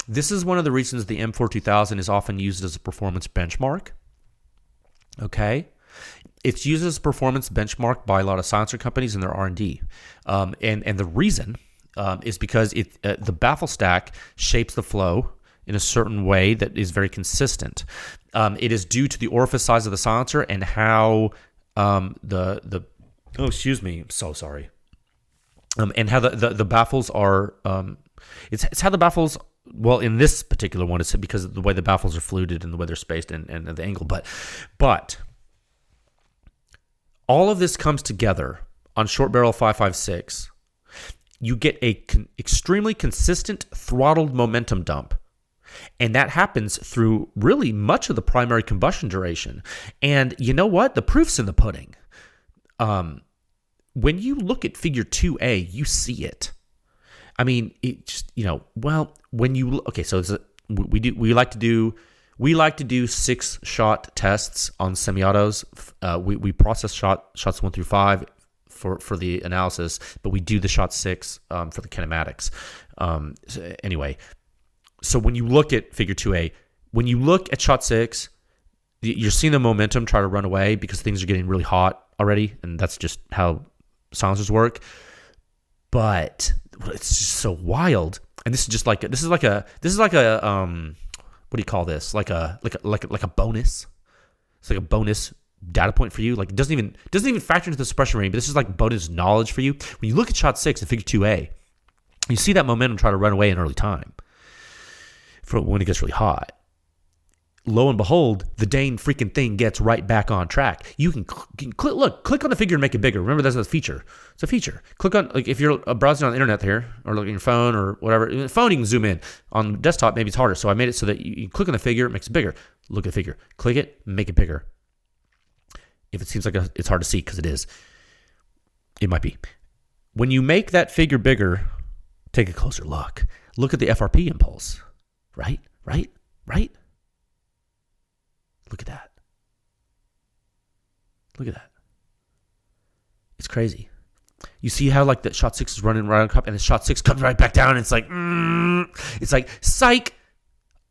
This is one of the reasons the M4-2000 is often used as a performance benchmark. Okay? It's used as a performance benchmark by a lot of silencer companies in their R&D. And the reason is because the baffle stack shapes the flow in a certain way that is very consistent. It is due to the orifice size of the silencer and how I'm so sorry. And how the baffles are, it's how the baffles, well, in this particular one, it's because of the way the baffles are fluted and the way they're spaced and the angle. But all of this comes together on short barrel 5.56. You get a extremely consistent throttled momentum dump. And that happens through really much of the primary combustion duration. And you know what? The proof's in the pudding. When you look at figure 2A, you see it. I mean, it just, when you, okay, so we like to do 6-shot tests on semi-autos. We process shots 1 through 5 for the analysis, but we do the shot 6 for the kinematics. Anyway, so when you look at figure 2A, when you look at shot 6, you're seeing the momentum try to run away because things are getting really hot already, and that's just how silencers work. But it's just so wild, and this is like a what do you call this? Like a bonus. It's like a bonus data point for you. Like it doesn't even factor into the suppression rating, but this is like bonus knowledge for you. When you look at shot 6 in figure 2A, you see that momentum try to run away in early time for when it gets really hot. Lo and behold, the dang freaking thing gets right back on track. You can click on the figure and make it bigger. Remember, that's a feature. It's a feature. Click on, like, if you're browsing on the internet here, or looking at your phone or whatever. Phone, you can zoom in. On desktop, maybe it's harder. So I made it so that you click on the figure, it makes it bigger. Look at the figure. Click it, make it bigger. If it seems like it's hard to see, because it is. It might be. When you make that figure bigger, take a closer look. Look at the FRP impulse. Right? Look at that. It's crazy. You see how like that shot 6 is running right on top, and the shot 6 comes right back down, and it's like, psych.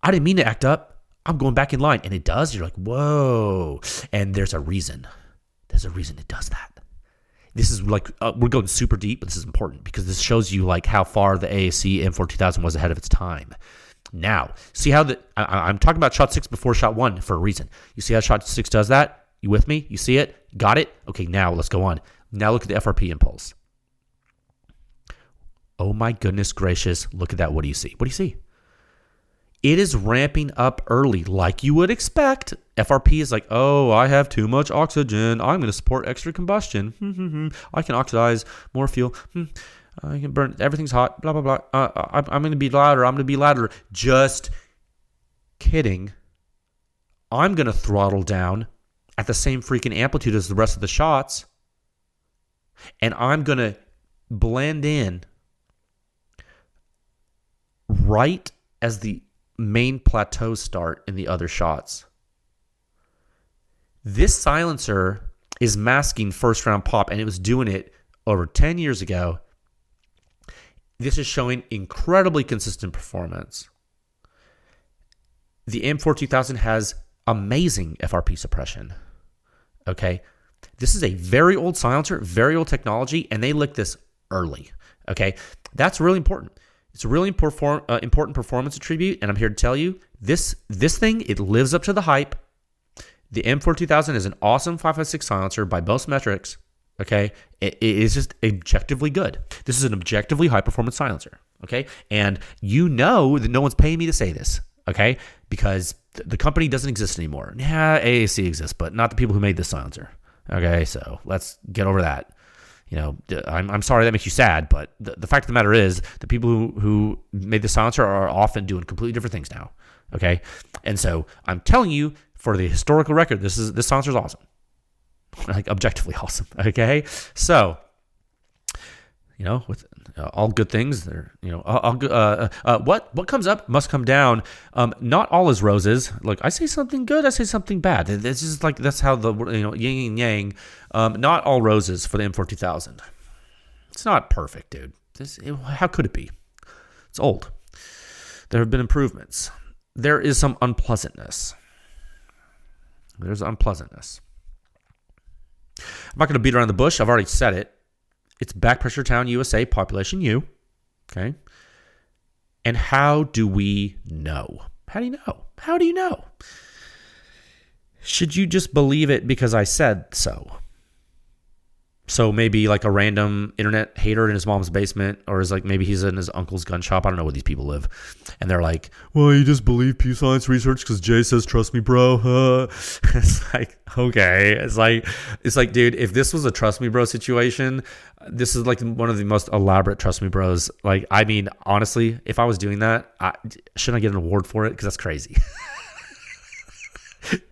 I didn't mean to act up. I'm going back in line. And it does. You're like, whoa. And there's a reason. It does that. This is like, we're going super deep, but this is important because this shows you like how far the AAC M4-2000 was ahead of its time. Now, see how I'm talking about shot 6 before shot 1 for a reason. You see how shot 6 does that? You with me? You see it? Got it? Okay, now let's go on. Now look at the FRP impulse. Oh my goodness gracious, look at that. What do you see? It is ramping up early, like you would expect. FRP is like, oh, I have too much oxygen. I'm going to support extra combustion. I can oxidize more fuel. I can burn. Everything's hot. Blah, blah, blah. I'm going to be louder. I'm going to be louder. Just kidding. I'm going to throttle down at the same freaking amplitude as the rest of the shots. And I'm going to blend in right as the main plateaus start in the other shots. This silencer is masking first round pop, and it was doing it over 10 years ago. This is showing incredibly consistent performance. The M4-2000 has amazing FRP suppression. Okay, this is a very old silencer, very old technology, and they licked this early. Okay, that's really important. It's a really important performance attribute, and I'm here to tell you, this thing, it lives up to the hype. The M4-2000 is an awesome 5.56 silencer by most metrics, okay? It is just objectively good. This is an objectively high-performance silencer, okay? And you know that no one's paying me to say this, okay? Because the company doesn't exist anymore. Yeah, AAC exists, but not the people who made this silencer, okay? So let's get over that. You know, I'm sorry that makes you sad, but the fact of the matter is the people who made the silencer are often doing completely different things now, okay? And so I'm telling you, for the historical record, this silencer is awesome, like objectively awesome, okay? So, you know, with all good things, they're, you know, what comes up must come down. Not all is roses. Look, I say something good, I say something bad. It's just like, that's how the, you know, yin and yang. Not all roses for the M4-2000. It's not perfect, dude. How could it be? It's old. There have been improvements. There is some unpleasantness. There's unpleasantness. I'm not going to beat around the bush. I've already said it. It's back pressure town, USA, population U. Okay. And how do we know? How do you know? How do you know? Should you just believe it because I said so? So maybe like a random internet hater in his mom's basement, or is like maybe he's in his uncle's gun shop. I don't know where these people live. And they're like, well, you just believe Pew Science research because Jay says, trust me, bro. It's like, okay. It's like, dude, if this was a trust me, bro situation, this is like one of the most elaborate trust me, bros. Like, I mean, honestly, if I was doing that, shouldn't I get an award for it? Because that's crazy.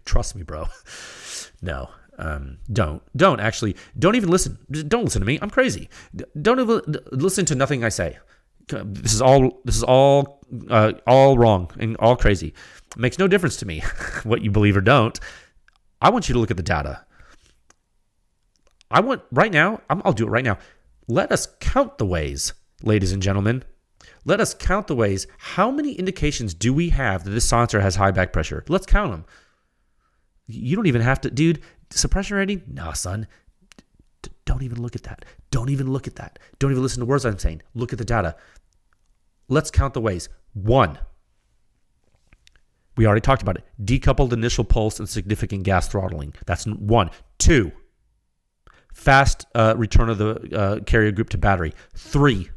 Trust me, bro. No. Don't even listen. Don't listen to me. I'm crazy. Don't even listen to nothing I say. This is all wrong and all crazy. It makes no difference to me what you believe or don't. I want you to look at the data. I'll do it right now. Let us count the ways, ladies and gentlemen. Let us count the ways. How many indications do we have that this silencer has high back pressure? Let's count them. You don't even have to, dude. Suppression rating? Nah, son. Don't even look at that. Don't even look at that. Don't even listen to words I'm saying. Look at the data. Let's count the ways. 1. We already talked about it. Decoupled initial pulse and significant gas throttling. That's 1. 2. Fast return of the carrier group to battery. 3.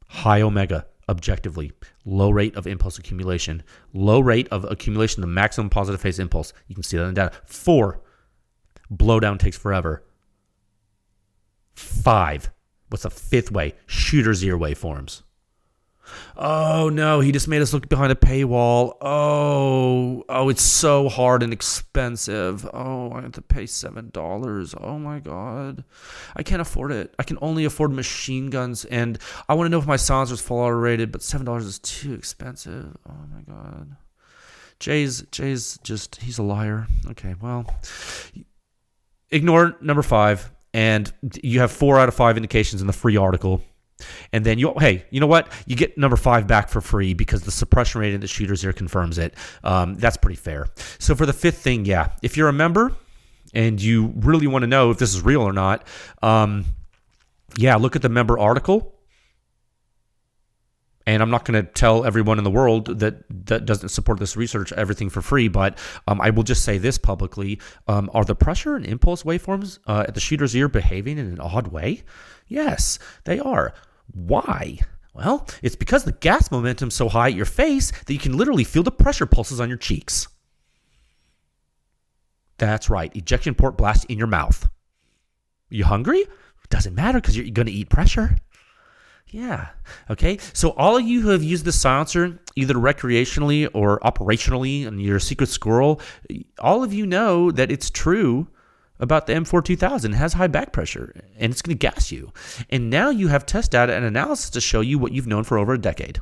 High omega. Objectively, low rate of impulse accumulation. Low rate of accumulation, the maximum positive phase impulse. You can see that in the data. 4, blowdown takes forever. 5, what's the 5th way? Shooter's ear waveforms. Oh no, he just made us look behind a paywall. Oh, it's so hard and expensive. Oh, I have to pay $7. Oh my God. I can't afford it. I can only afford machine guns, and I want to know if my silencer's full auto rated, but $7 is too expensive. Oh my God. Jay's just, he's a liar. Okay, well, ignore number 5, and you have 4 out of 5 indications in the free article. And then you know what? You get number 5 back for free because the suppression rate in the shooter's ear confirms it. That's pretty fair. So for the 5th thing, yeah, if you're a member and you really want to know if this is real or not, look at the member article. And I'm not going to tell everyone in the world that doesn't support this research everything for free, but I will just say this publicly. Are the pressure and impulse waveforms at the shooter's ear behaving in an odd way? Yes, they are. Why? Well, it's because the gas momentum's so high at your face that you can literally feel the pressure pulses on your cheeks. That's right, ejection port blast in your mouth. You hungry? Doesn't matter because you're going to eat pressure. Yeah. Okay. So all of you who have used the silencer, either recreationally or operationally, and you're a secret squirrel, all of you know that it's true about the M4-2000. It has high back pressure, and it's going to gas you. And now you have test data and analysis to show you what you've known for over a decade.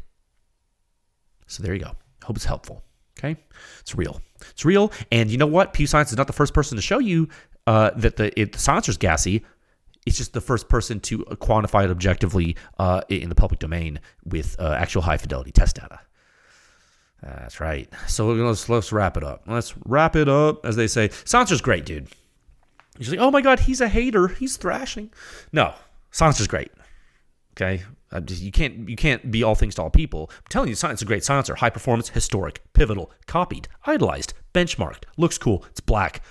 So there you go. Hope it's helpful. Okay. It's real. It's real. And you know what? Pew Science is not the first person to show you that the silencer's gassy. It's just the first person to quantify it objectively in the public domain with actual high-fidelity test data. That's right. So let's wrap it up. Let's wrap it up, as they say. Silencer's great, dude. You're like, oh my God, he's a hater. He's thrashing. No, silencer's great. Okay? You can't be all things to all people. I'm telling you, Silencer's a great silencer. High performance, historic, pivotal, copied, idolized, benchmarked, looks cool. It's black.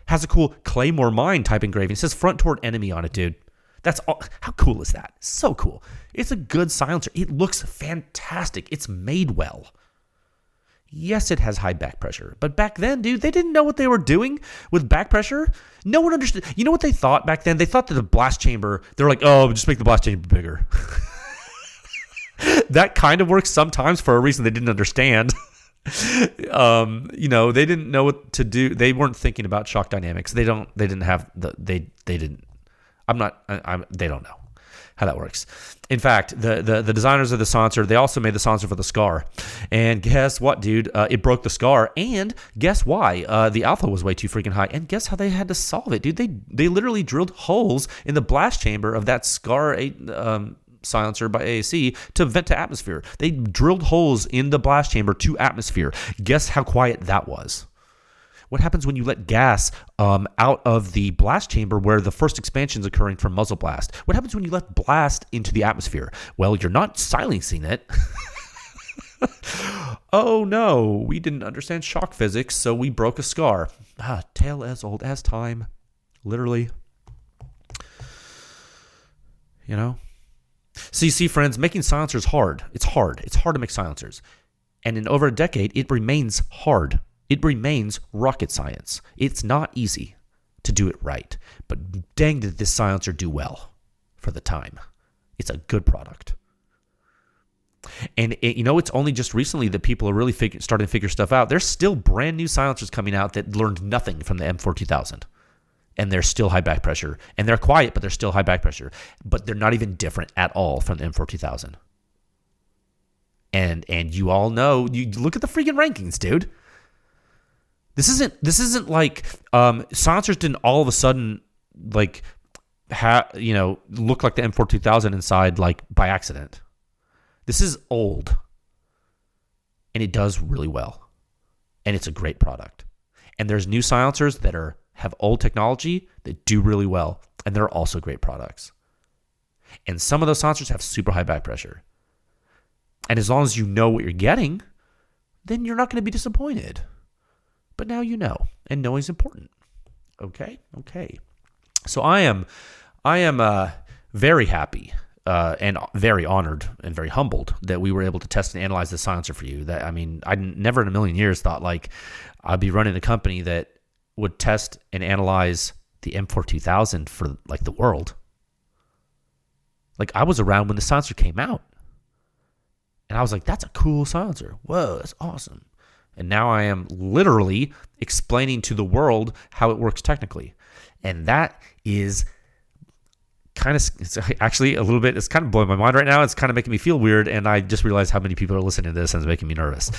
Has a cool Claymore Mine type engraving. It says front toward enemy on it, dude. That's all. How cool is that? So cool. It's a good silencer. It looks fantastic. It's made well. Yes, it has high back pressure. But back then, dude, they didn't know what they were doing with back pressure. No one understood. You know what they thought back then? They thought that the blast chamber, they're like, oh, just make the blast chamber bigger. That kind of works sometimes for a reason they didn't understand. They didn't know what to do. They weren't thinking about shock dynamics. They don't know how that works. In fact, the designers of the silencer, they also made the silencer for the Scar. And guess what, dude? It broke the Scar. And guess why? The alpha was way too freaking high. And guess how they had to solve it, dude? They literally drilled holes in the blast chamber of that Scar 8 silencer by AAC to vent to atmosphere. They drilled holes in the blast chamber to atmosphere. Guess how quiet that was? What happens when you let gas out of the blast chamber where the first expansion is occurring from muzzle blast? What happens when you let blast into the atmosphere? Well, you're not silencing it. Oh no, we didn't understand shock physics, so we broke a Scar. Tale as old as time. Literally. You know? So you see, friends, making silencers hard. It's hard. It's hard to make silencers. And in over a decade, it remains hard. It remains rocket science. It's not easy to do it right. But dang, did this silencer do well for the time. It's a good product. And it's only just recently that people are really starting to figure stuff out. There's still brand new silencers coming out that learned nothing from the M4-2000. And they're still high back pressure. And they're quiet, but they're still high back pressure. But they're not even different at all from the M4-2000. And you all know, you look at the freaking rankings, dude. This isn't like silencers didn't all of a sudden like look like the M4-2000 inside like by accident. This is old. And it does really well. And it's a great product. And there's new silencers that have old technology that do really well, and they're also great products. And some of those silencers have super high back pressure. And as long as you know what you're getting, then you're not going to be disappointed. But now you know, and knowing is important. Okay. So I am very happy and very honored and very humbled that we were able to test and analyze the silencer for you. I never in a million years thought like I'd be running a company that would test and analyze the M4-2000 for like the world. Like I was around when the silencer came out. And I was like, that's a cool silencer. Whoa, that's awesome. And now I am literally explaining to the world how it works technically. And that is it's actually a little bit, it's kind of blowing my mind right now. It's kind of making me feel weird. And I just realized how many people are listening to this and it's making me nervous.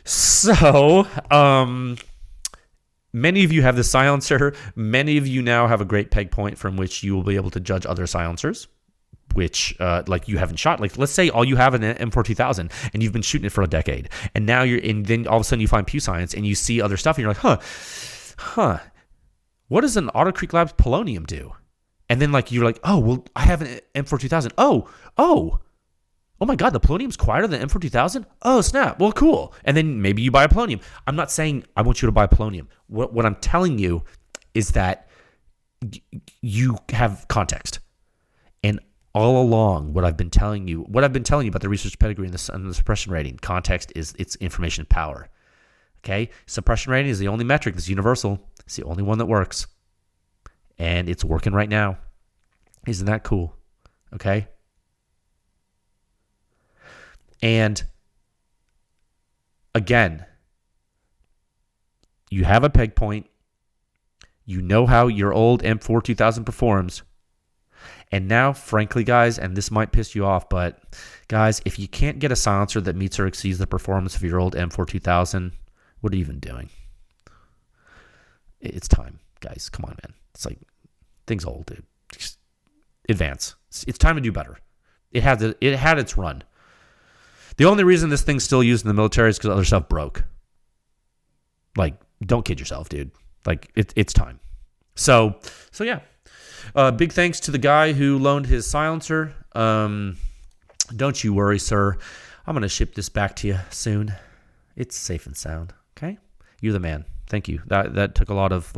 So, many of you have the silencer. Many of you now have a great peg point from which you will be able to judge other silencers, which like you haven't shot. Like let's say all you have an M4-2000 and you've been shooting it for a decade, and now then all of a sudden you find Pew Science and you see other stuff and you're like, huh, what does an Otter Creek Labs polonium do? And then like you're like, oh well, I have an M4-2000. Oh my God, the polonium's quieter than M4-2000? Oh, snap. Well, cool. And then maybe you buy a polonium. I'm not saying I want you to buy a polonium. What I'm telling you is that you have context. And all along, what I've been telling you about the research pedigree and the suppression rating. Context is its information power. Okay? Suppression rating is the only metric that's universal. It's the only one that works. And it's working right now. Isn't that cool? Okay? And again, you have a peg point. You know how your old M4-2000 performs. And now, frankly, guys, and this might piss you off, but guys, if you can't get a silencer that meets or exceeds the performance of your old M4-2000, what are you even doing? It's time, guys. Come on, man. It's like, things old, dude. Just advance. It's time to do better. It had its run. The only reason this thing's still used in the military is because other stuff broke. Like, don't kid yourself, dude. Like, it's time. So yeah. Big thanks to the guy who loaned his silencer. Don't you worry, sir. I'm going to ship this back to you soon. It's safe and sound. Okay? You're the man. Thank you. That took a lot of,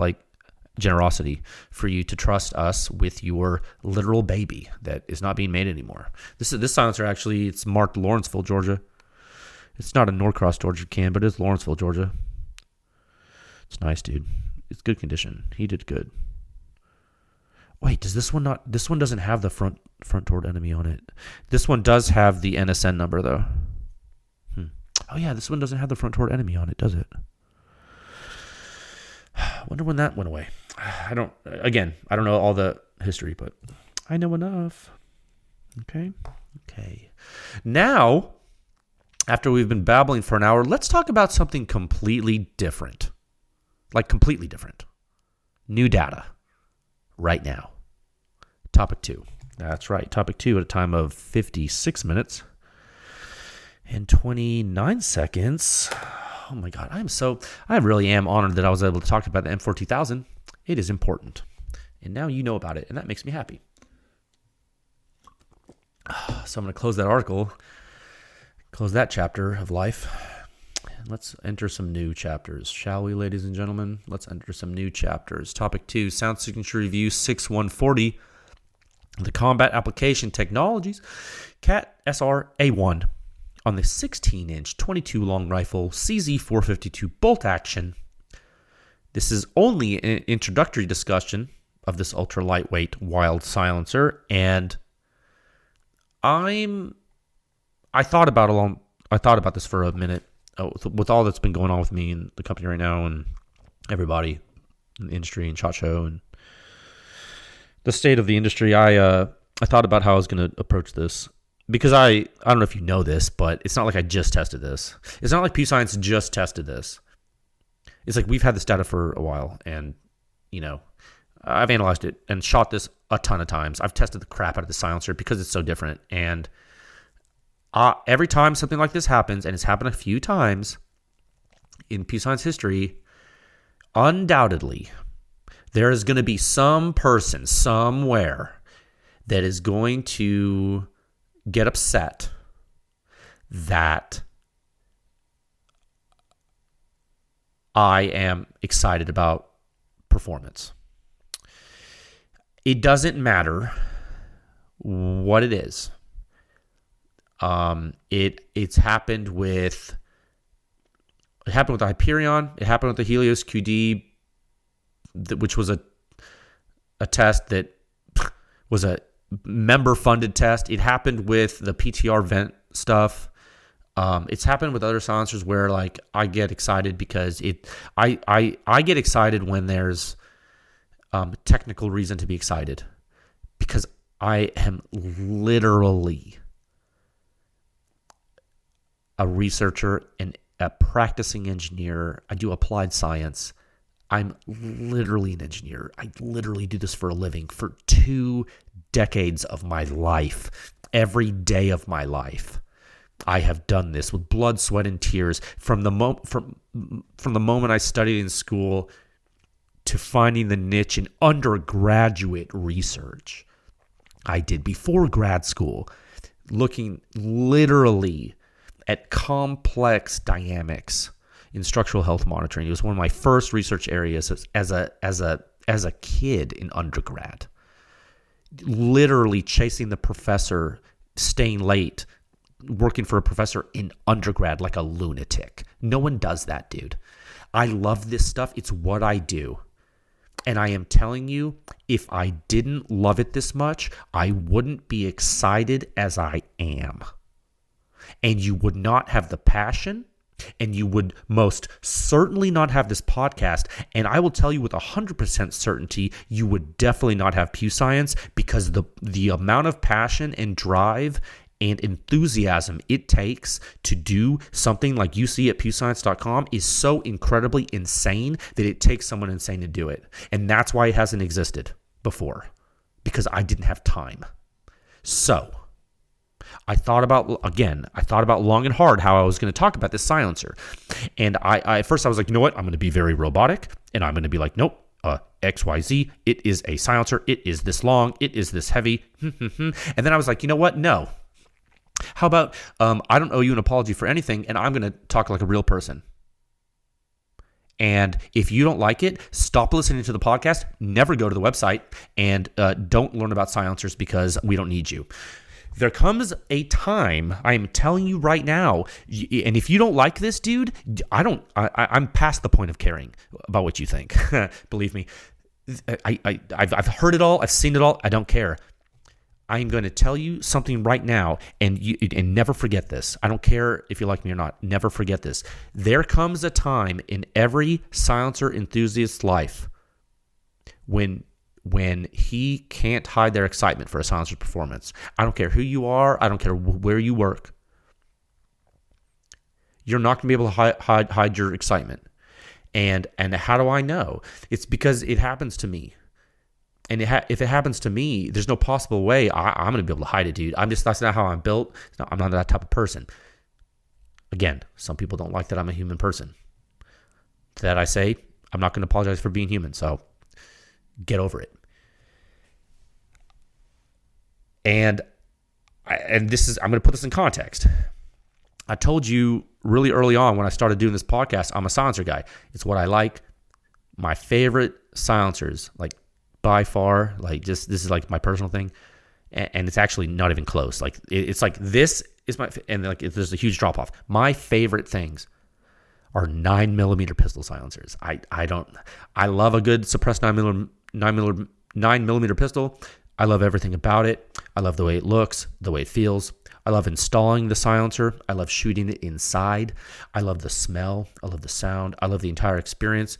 generosity for you to trust us with your literal baby that is not being made anymore. This silencer, actually, it's marked Lawrenceville, Georgia. It's not a Norcross, Georgia can, but it's Lawrenceville, Georgia. It's nice, dude. It's good condition. He did good. Wait, does this one not? This one doesn't have the front toward enemy on it. This one does have the NSN number though. Oh yeah, this one doesn't have the front toward enemy on it, does it? Wonder when that went away. I don't know all the history, but I know enough. Okay. Now, after we've been babbling for an hour, let's talk about something completely different. Completely different. New data. Right now. Topic 2. That's right. Topic 2 at a time of 56 minutes and 29 seconds. Oh my God. I really am honored that I was able to talk about the M4-2000. It is important. And now you know about it, and that makes me happy. So I'm going to close that article, close that chapter of life. Let's enter some new chapters, shall we, ladies and gentlemen? Let's enter some new chapters. Topic 2, Sound Signature Review 6140, the Combat Application Technologies, CAT SR A1 on the 16-inch 22 long rifle CZ452 bolt action. This is only an introductory discussion of this ultra lightweight wild silencer, and I thought about this for a minute. With all that's been going on with me and the company right now and everybody in the industry and SHOT Show and the state of the industry, I thought about how I was going to approach this, because I don't know if you know this, but it's not like I just tested this. It's not like Pew Science just tested this. It's like we've had this data for a while, and I've analyzed it and shot this a ton of times. I've tested the crap out of the silencer because it's so different, and every time something like this happens, and it's happened a few times in Pew Science history, undoubtedly, there is going to be some person somewhere that is going to get upset that I am excited about performance. It doesn't matter what it is. It's happened with the Hyperion. It happened with the Helios QD, which was a test that was a member-funded test. It happened with the PTR vent stuff. It's happened with other silencers where I get excited because I get excited when there's technical reason to be excited, because I am literally a researcher and a practicing engineer. I do applied science. I'm literally an engineer. I literally do this for a living for 2 decades of my life. Every day of my life, I have done this with blood, sweat, and tears from the moment I studied in school to finding the niche in undergraduate research. I did before grad school, looking literally at complex dynamics in structural health monitoring. It was one of my first research areas as a kid in undergrad. literally chasing the professor, staying late, working for a professor in undergrad like a lunatic. No one does that, dude. I love this stuff. It's what I do. And I am telling you, if I didn't love it this much, I wouldn't be excited as I am. And you would not have the passion, and you would most certainly not have this podcast. And I will tell you with 100% certainty, you would definitely not have Pew Science, because the amount of passion and drive and enthusiasm it takes to do something like you see at pewscience.com is so incredibly insane that it takes someone insane to do it. And that's why it hasn't existed before, because I didn't have time. So I thought about long and hard how I was going to talk about this silencer. And I at first I was like, you know what? I'm going to be very robotic, and I'm going to be like, nope, XYZ, it is a silencer. It is this long. It is this heavy. And then I was like, you know what? No. How about I don't owe you an apology for anything, and I'm going to talk like a real person. And if you don't like it, stop listening to the podcast, never go to the website, and don't learn about silencers because we don't need you. There comes a time, I am telling you right now, and if you don't like this, dude, I'm past the point of caring about what you think. Believe me, I've heard it all, I've seen it all, I don't care. I am going to tell you something right now, and never forget this. I don't care if you like me or not. Never forget this. There comes a time in every silencer enthusiast's life when he can't hide their excitement for a silencer's performance. I don't care who you are. I don't care where you work. You're not going to be able to hide your excitement. And how do I know? It's because it happens to me. And if it happens to me, there's no possible way I'm going to be able to hide it, dude. That's not how I'm built. I'm not that type of person. Again, some people don't like that I'm a human person. To that I say, I'm not going to apologize for being human, so get over it. And I'm going to put this in context. I told you really early on when I started doing this podcast, I'm a silencer guy. It's what I like. My favorite silencers, like by far, like just this is like my personal thing, and it's actually not even close. Like it's like this is my, and like there's a huge drop off. My favorite things are 9mm pistol silencers. I love a good suppressed 9mm pistol. I love everything about it. I love the way it looks, the way it feels. I love installing the silencer. I love shooting it inside. I love the smell. I love the sound. I love the entire experience.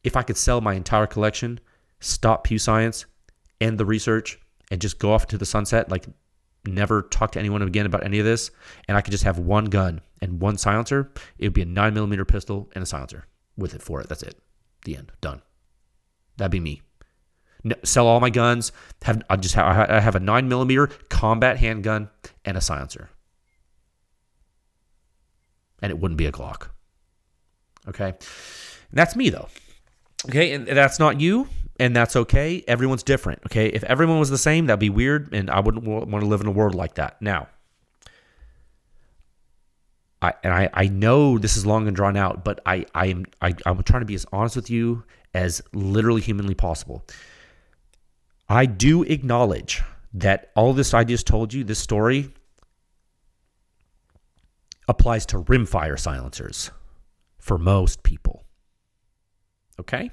If I could sell my entire collection, stop Pew Science, end the research, and just go off to the sunset, like never talk to anyone again about any of this, and I could just have one gun and one silencer, it would be a 9mm pistol and a silencer with it for it. That's it. The end. Done. That'd be me. No, sell all my guns. I have a 9mm combat handgun and a silencer. And it wouldn't be a Glock. Okay? And that's me, though. Okay? And that's not you. And that's okay. Everyone's different. Okay. If everyone was the same, that'd be weird. And I wouldn't want to live in a world like that. Now, I know this is long and drawn out, but I'm trying to be as honest with you as literally humanly possible. I do acknowledge that all this I just told you, this story, applies to rimfire silencers for most people. Okay?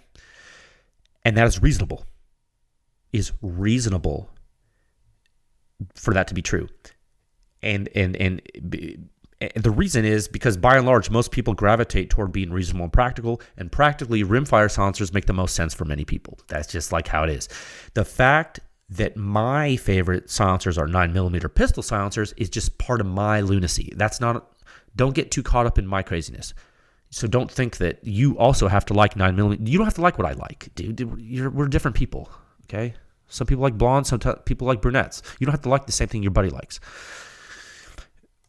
And that is reasonable. Is reasonable for that to be true. And the reason is because by and large, most people gravitate toward being reasonable and practical, and practically rimfire silencers make the most sense for many people. That's just like how it is. The fact that my favorite silencers are 9mm pistol silencers is just part of my lunacy. Don't get too caught up in my craziness. So don't think that you also have to like 9mm. You don't have to like what I like, dude. We're different people, okay? Some people like blondes, some people like brunettes. You don't have to like the same thing your buddy likes.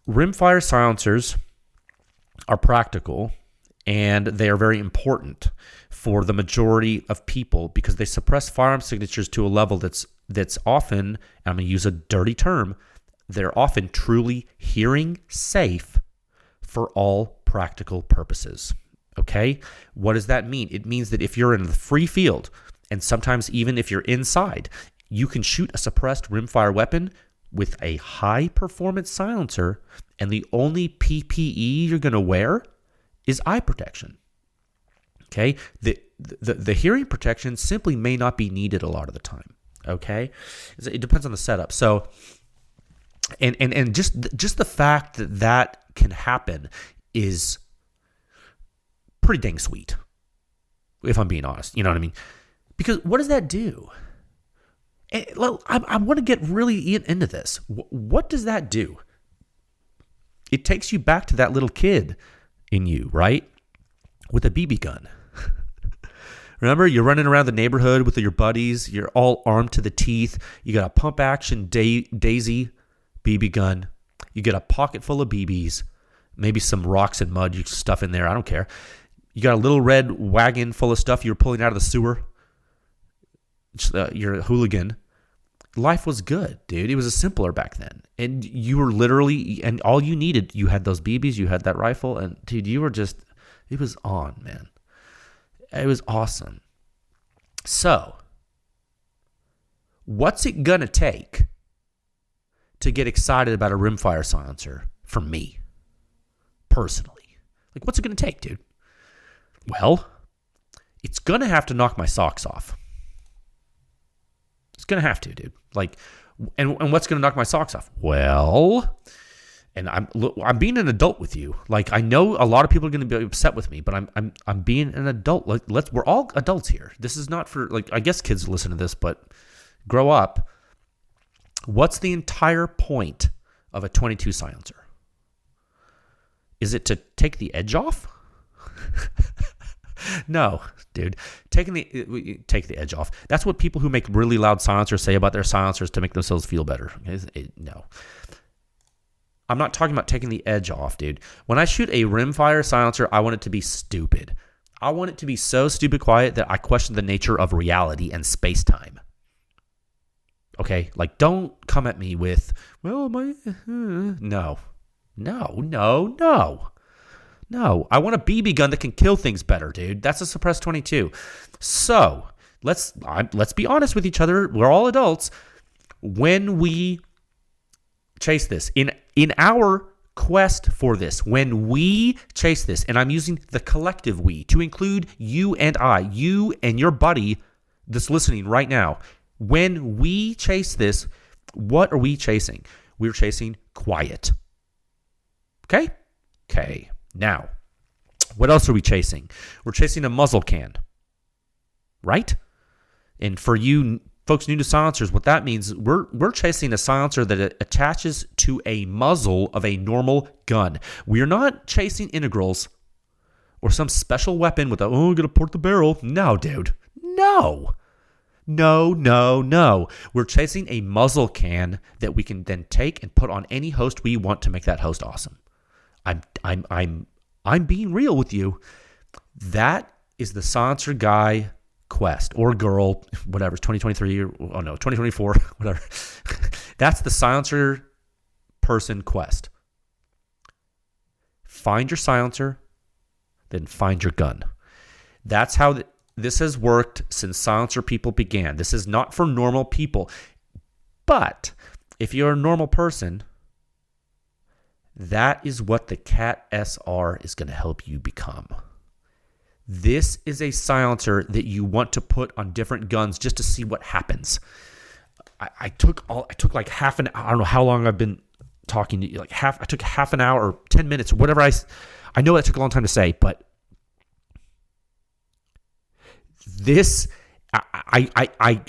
Rimfire silencers are practical, and they are very important for the majority of people because they suppress firearm signatures to a level that's often, and I'm going to use a dirty term, they're often truly hearing safe for all practical purposes. Okay? What does that mean? It means that if you're in the free field, and sometimes even if you're inside, You can shoot a suppressed rimfire weapon with a high-performance silencer, and the only PPE you're going to wear is eye protection. Okay? The hearing protection simply may not be needed a lot of the time. Okay? It depends on the setup. So, and just the fact that that can happen is pretty dang sweet, if I'm being honest. You know what I mean? Because what does that do? I want to get really into this. What does that do? It takes you back to that little kid in you, right? With a BB gun. Remember, you're running around the neighborhood with your buddies. You're all armed to the teeth. You got a pump action Daisy BB gun. You get a pocket full of BBs. Maybe some rocks and mud you stuff in there. I don't care. You got a little red wagon full of stuff you're pulling out of the sewer. You're a hooligan. Life was good, dude. It was simpler back then. And you were literally, and all you needed, you had those BBs, you had that rifle, and dude, you were just, it was on, man. It was awesome. So, what's it gonna take to get excited about a rimfire silencer for me, personally? Like, what's it gonna take, dude? Well, it's gonna have to knock my socks off. It's going to have to, dude. Like, and what's going to knock my socks off? Well, and I'm being an adult with you. Like, I know a lot of people are going to be upset with me, but I'm being an adult. Like, we're all adults here. This is not for, like, I guess kids listen to this, but grow up. What's the entire point of a 22 silencer? Is it to take the edge off? No, dude. Take the edge off. That's what people who make really loud silencers say about their silencers to make themselves feel better. No. I'm not talking about taking the edge off, dude. When I shoot a rimfire silencer, I want it to be stupid. I want it to be so stupid quiet that I question the nature of reality and space-time. Okay? Like, don't come at me with, well, no. No, I want a BB gun that can kill things better, dude. That's a suppressed 22. So, let's be honest with each other. We're all adults. When we chase this, in our quest for this, when we chase this, and I'm using the collective we to include you and I, you and your buddy that's listening right now. When we chase this, what are we chasing? We're chasing quiet. Okay? Okay. Now, what else are we chasing? We're chasing a muzzle can, right? And for you folks new to silencers, what that means, we're chasing a silencer that attaches to a muzzle of a normal gun. We're not chasing integrals or some special weapon with I'm going to port the barrel. No, dude. No. We're chasing a muzzle can that we can then take and put on any host we want to make that host awesome. I'm being real with you. That is the silencer guy quest or girl, whatever, 2023 or 2024, whatever. That's the silencer person quest. Find your silencer, then find your gun. That's how this has worked since silencer people began. This is not for normal people. But if you're a normal person, that is what the Cat SR is going to help you become. This is a silencer that you want to put on different guns just to see what happens. I took like half an hour. I don't know how long I've been talking to you. I took half an hour or 10 minutes or whatever. I know that took a long time to say, but this I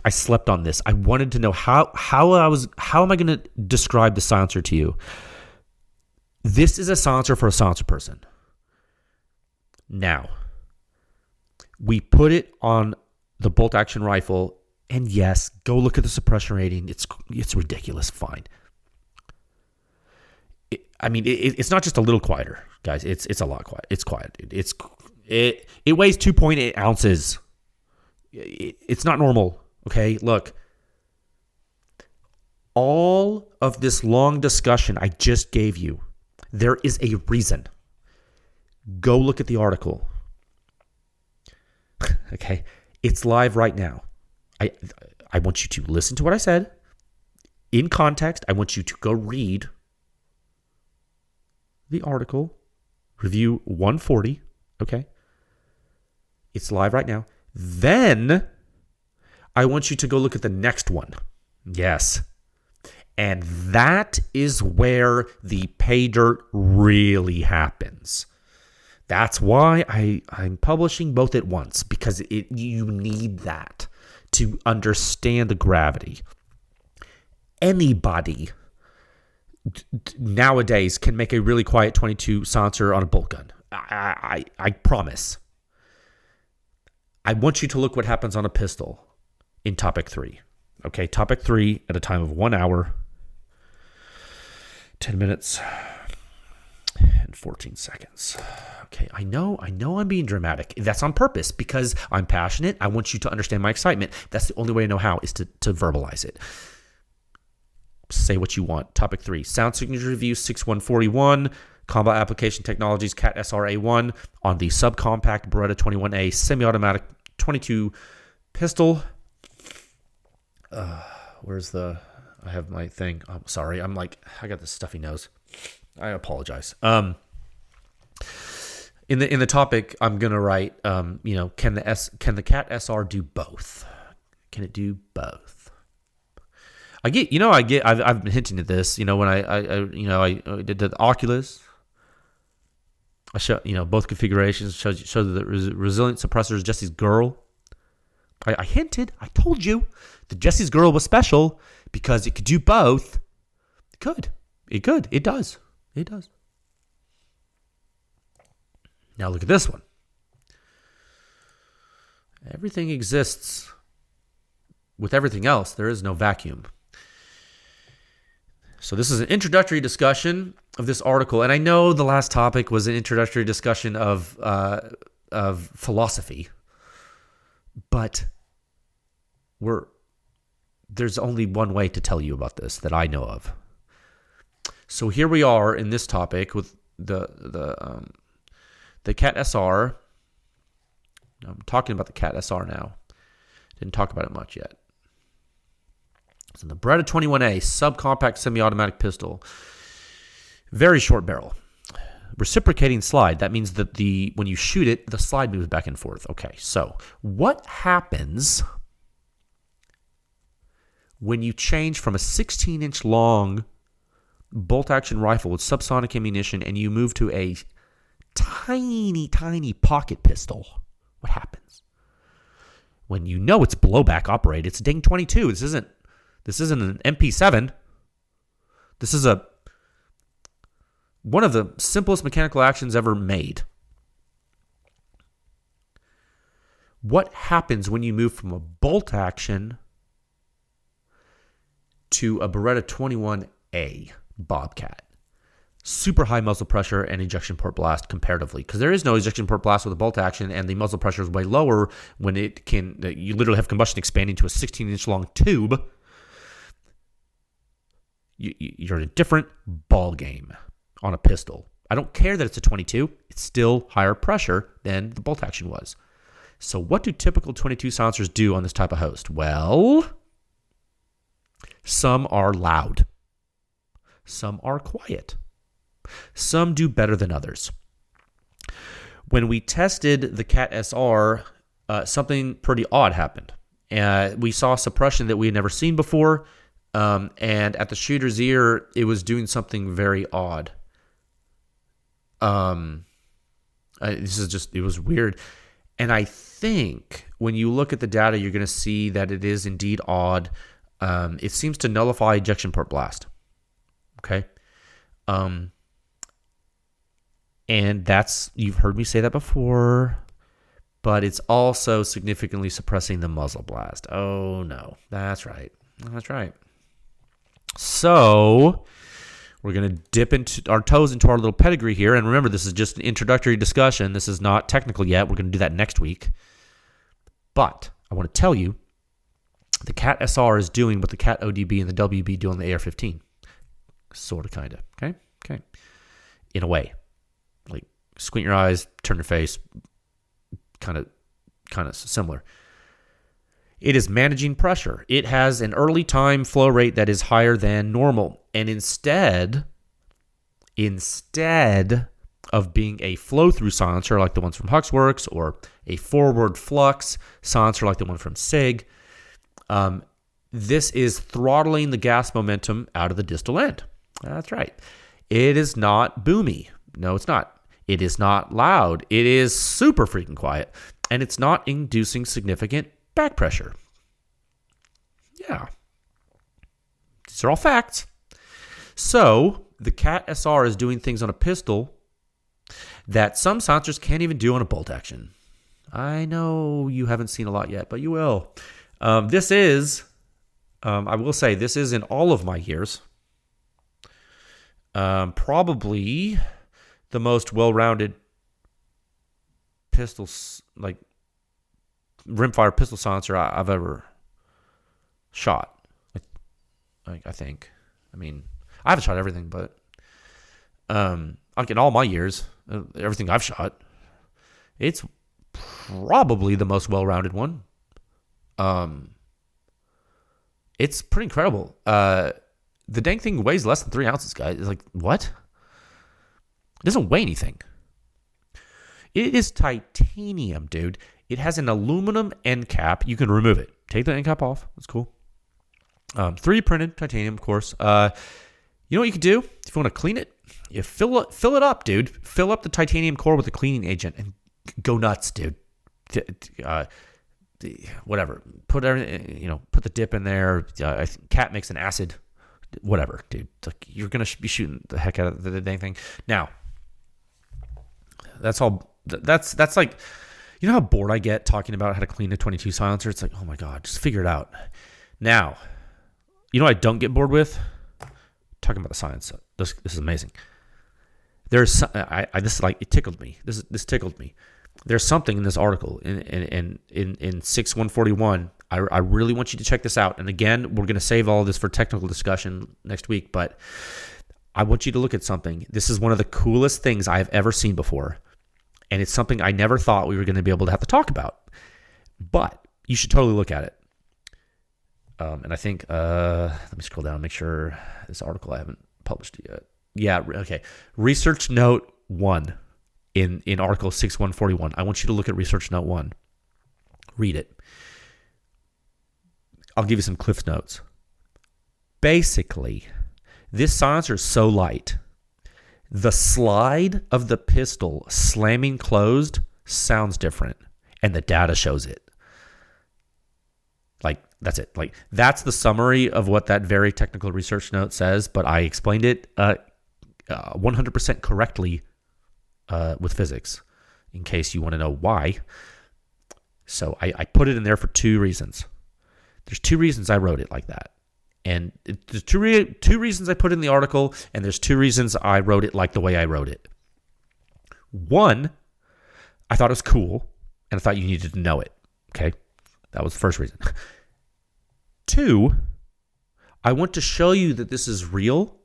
slept on this. I wanted to know how am I going to describe the silencer to you? This is a silencer for a silencer person. Now, we put it on the bolt action rifle, and yes, go look at the suppression rating. It's ridiculous. Fine. It's not just a little quieter, guys. It's a lot quiet. It's quiet, dude. It weighs 2.8 ounces. It's not normal. Okay, look. All of this long discussion I just gave you, there is a reason. Go look at the article. Okay, it's live right now. I want you to listen to what I said. In context, I want you to go read the article, review 140, okay? It's live right now. Then I want you to go look at the next one. Yes. And that is where the pay dirt really happens. That's why I'm publishing both at once, because you need that to understand the gravity. Anybody nowadays can make a really quiet 22 silencer on a bolt gun. I promise. I want you to look what happens on a pistol in topic 3. Okay, topic 3 at a time of 1 hour, 10 minutes, and 14 seconds. Okay, I know I'm being dramatic. That's on purpose because I'm passionate. I want you to understand my excitement. That's the only way I know how is to verbalize it. Say what you want. Topic 3, Sound Signature Review 6141, Combat Application Technologies CAT SRA1 on the subcompact Beretta 21A semi-automatic 22 pistol. I have my thing. I'm sorry. I got this stuffy nose. I apologize. In the topic, I'm gonna write, can the CAT SR do both? Can it do both? I've been hinting at this. When I did the Oculus, I show both configurations. Show that resilient suppressor is Jesse's girl. I hinted. I told you that Jesse's girl was special because it could do both. It could. It does. It does. Now look at this one. Everything exists with everything else. There is no vacuum. So this is an introductory discussion of this article, and I know the last topic was an introductory discussion of philosophy, but there's only one way to tell you about this that I know of. So here we are in this topic with the CAT SR. I'm talking about the CAT SR now. Didn't talk about it much yet. So the Beretta 21A subcompact semi-automatic pistol. Very short barrel. Reciprocating slide. That means that when you shoot it, the slide moves back and forth. Okay, so what happens when you change from a 16-inch long bolt-action rifle with subsonic ammunition and you move to a tiny, tiny pocket pistol? What happens? When you know it's blowback operated, it's a dang 22. This isn't an MP7. This is one of the simplest mechanical actions ever made. What happens when you move from a bolt action to a Beretta 21A Bobcat? Super high muzzle pressure and ejection port blast comparatively, because there is no ejection port blast with a bolt action, and the muzzle pressure is way lower when you literally have combustion expanding to a 16-inch long tube. You're in a different ball game on a pistol. I don't care that it's a 22. It's still higher pressure than the bolt action was. So what do typical 22 silencers do on this type of host? Well, some are loud. Some are quiet. Some do better than others. When we tested the CAT SR, something pretty odd happened. We saw suppression that we had never seen before, and at the shooter's ear, it was doing something very odd. It was weird. And I think when you look at the data, you're going to see that it is indeed odd. It seems to nullify ejection port blast. Okay. And you've heard me say that before, but it's also significantly suppressing the muzzle blast. Oh no, that's right. So we're going to dip into our toes into our little pedigree here. And remember, this is just an introductory discussion. This is not technical yet. We're going to do that next week. But I want to tell you, the CAT SR is doing what the CAT ODB and the WB do on the AR-15. Sort of, kind of. Okay. In a way. Like, squint your eyes, turn your face. Kind of similar. It is managing pressure. It has an early time flow rate that is higher than normal. And instead of being a flow-through silencer like the ones from Huxworks or a forward flux silencer like the one from SIG, this is throttling the gas momentum out of the distal end. That's right. It is not boomy. No, it's not. It is not loud. It is super freaking quiet. And it's not inducing significant back pressure. Yeah. These are all facts. So the Cat SR is doing things on a pistol that some silencers can't even do on a bolt action. I know you haven't seen a lot yet, but you will. This is, I will say, this is in all of my years, probably the most well-rounded pistols, like rimfire pistol silencer I've ever shot. I think. I mean, I haven't shot everything, but like in all my years, everything I've shot, it's probably the most well-rounded one. It's pretty incredible. The dang thing weighs less than 3 ounces, guys. It's like, what? It doesn't weigh anything. It is titanium, dude. It has an aluminum end cap. You can remove it. Take the end cap off. That's cool. 3D printed titanium, of course. You know what you can do? If you want to clean it, you fill it up, dude. Fill up the titanium core with a cleaning agent and go nuts, dude. Whatever. Put everything, put the dip in there. Cat makes an acid. Whatever, dude. Like, you're gonna be shooting the heck out of the dang thing. Now, that's all. That's like, you know how bored I get talking about how to clean a 22 silencer? It's like, oh my god, just figure it out. Now, you know what I don't get bored with? Talking about the science. This is amazing. There's this is like, it tickled me. This tickled me. There's something in this article in 6-141. I really want you to check this out. And again, we're going to save all of this for technical discussion next week, but I want you to look at something. This is one of the coolest things I've ever seen before. And it's something I never thought we were going to be able to have to talk about. But you should totally look at it. And I think, let me scroll down and make sure this article I haven't published yet. Yeah, okay. Research Note 1 in article 6-141. I want you to look at Research Note 1. Read it. I'll give you some Cliff's Notes. Basically, this silencer is so light. The slide of the pistol slamming closed sounds different, and the data shows it. Like, that's it. Like, that's the summary of what that very technical research note says, but I explained it 100% correctly with physics, in case you want to know why. So I put it in there for 2 reasons. There's 2 reasons I wrote it like that. And there's two reasons I put in the article, and there's 2 reasons I wrote it like the way I wrote it. 1, I thought it was cool, and I thought you needed to know it. Okay? That was the first reason. 2, I want to show you that this is real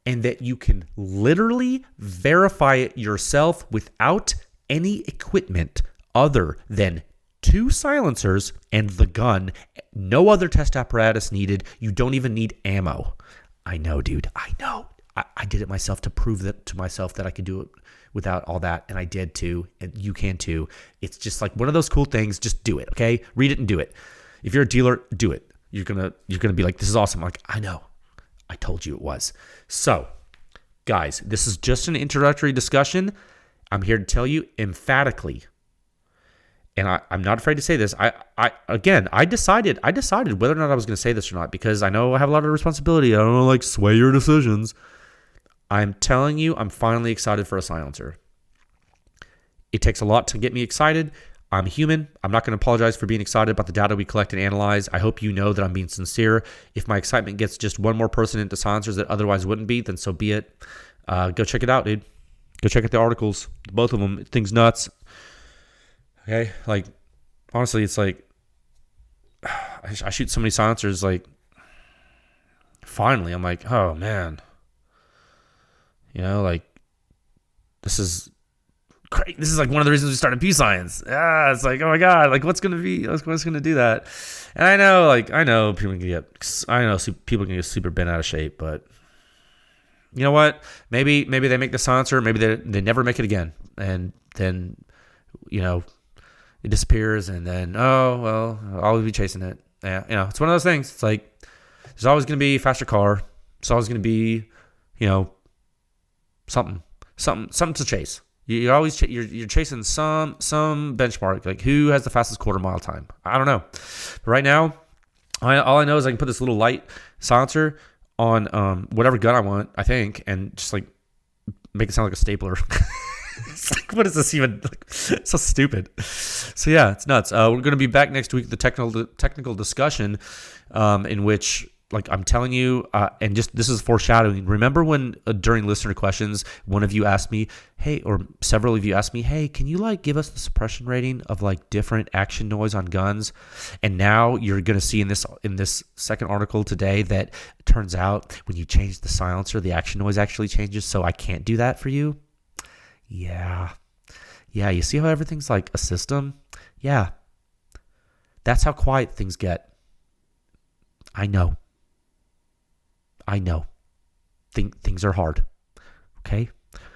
and that you can literally verify it yourself without any equipment other than 2 silencers and the gun. No other test apparatus needed. You don't even need ammo. I know, dude. I know. I did it myself to prove that to myself that I could do it without all that, and I did too, and you can too. It's just like one of those cool things. Just do it, okay? Read it and do it. If you're a dealer, do it. You're gonna be like, this is awesome. I'm like, I know. I told you it was. So, guys, this is just an introductory discussion. I'm here to tell you emphatically, and I'm not afraid to say this. I decided whether or not I was going to say this or not, because I know I have a lot of responsibility. I don't want to like sway your decisions. I'm telling you, I'm finally excited for a silencer. It takes a lot to get me excited. I'm human. I'm not going to apologize for being excited about the data we collect and analyze. I hope you know that I'm being sincere. If my excitement gets just one more person into silencers that otherwise wouldn't be, then so be it. Go check it out, dude. Go check out the articles. Both of them. Thing's nuts. Okay? Like, honestly, it's like, I shoot so many silencers, like, finally, I'm like, oh, man. You know, like, this is great. This is like one of the reasons we started P Science. It's like, oh my God, like what's going to do that? And I know people can get super bent out of shape, but you know what? Maybe they make the silencer, maybe they never make it again. And then, it disappears, and then, oh, well, I'll always be chasing it. Yeah, it's one of those things. It's like, there's always going to be a faster car. There's always going to be, something to chase. You're always you're chasing some benchmark, like who has the fastest quarter mile time. I don't know. But right now, all I know is I can put this little light silencer on whatever gun I want, I think, and just like make it sound like a stapler. It's like, what is this even? Like, it's so stupid. So yeah, it's nuts. We're going to be back next week with the technical discussion, in which, like I'm telling you, and just this is foreshadowing. Remember when during listener questions, one of you asked me, hey, or several of you asked me, hey, can you like give us the suppression rating of like different action noise on guns? And now you're going to see in this second article today that it turns out when you change the silencer, the action noise actually changes. So I can't do that for you. Yeah. You see how everything's like a system? Yeah. That's how quiet things get. I know. Things are hard. Okay?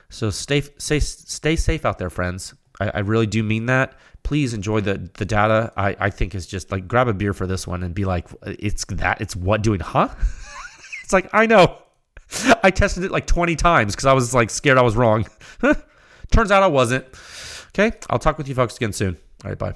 So stay safe out there, friends. I really do mean that. Please enjoy the data. I think is just like grab a beer for this one and be like, it's what doing, huh? It's like, I know. I tested it like 20 times because I was like scared I was wrong. Turns out I wasn't. Okay? I'll talk with you folks again soon. All right, bye.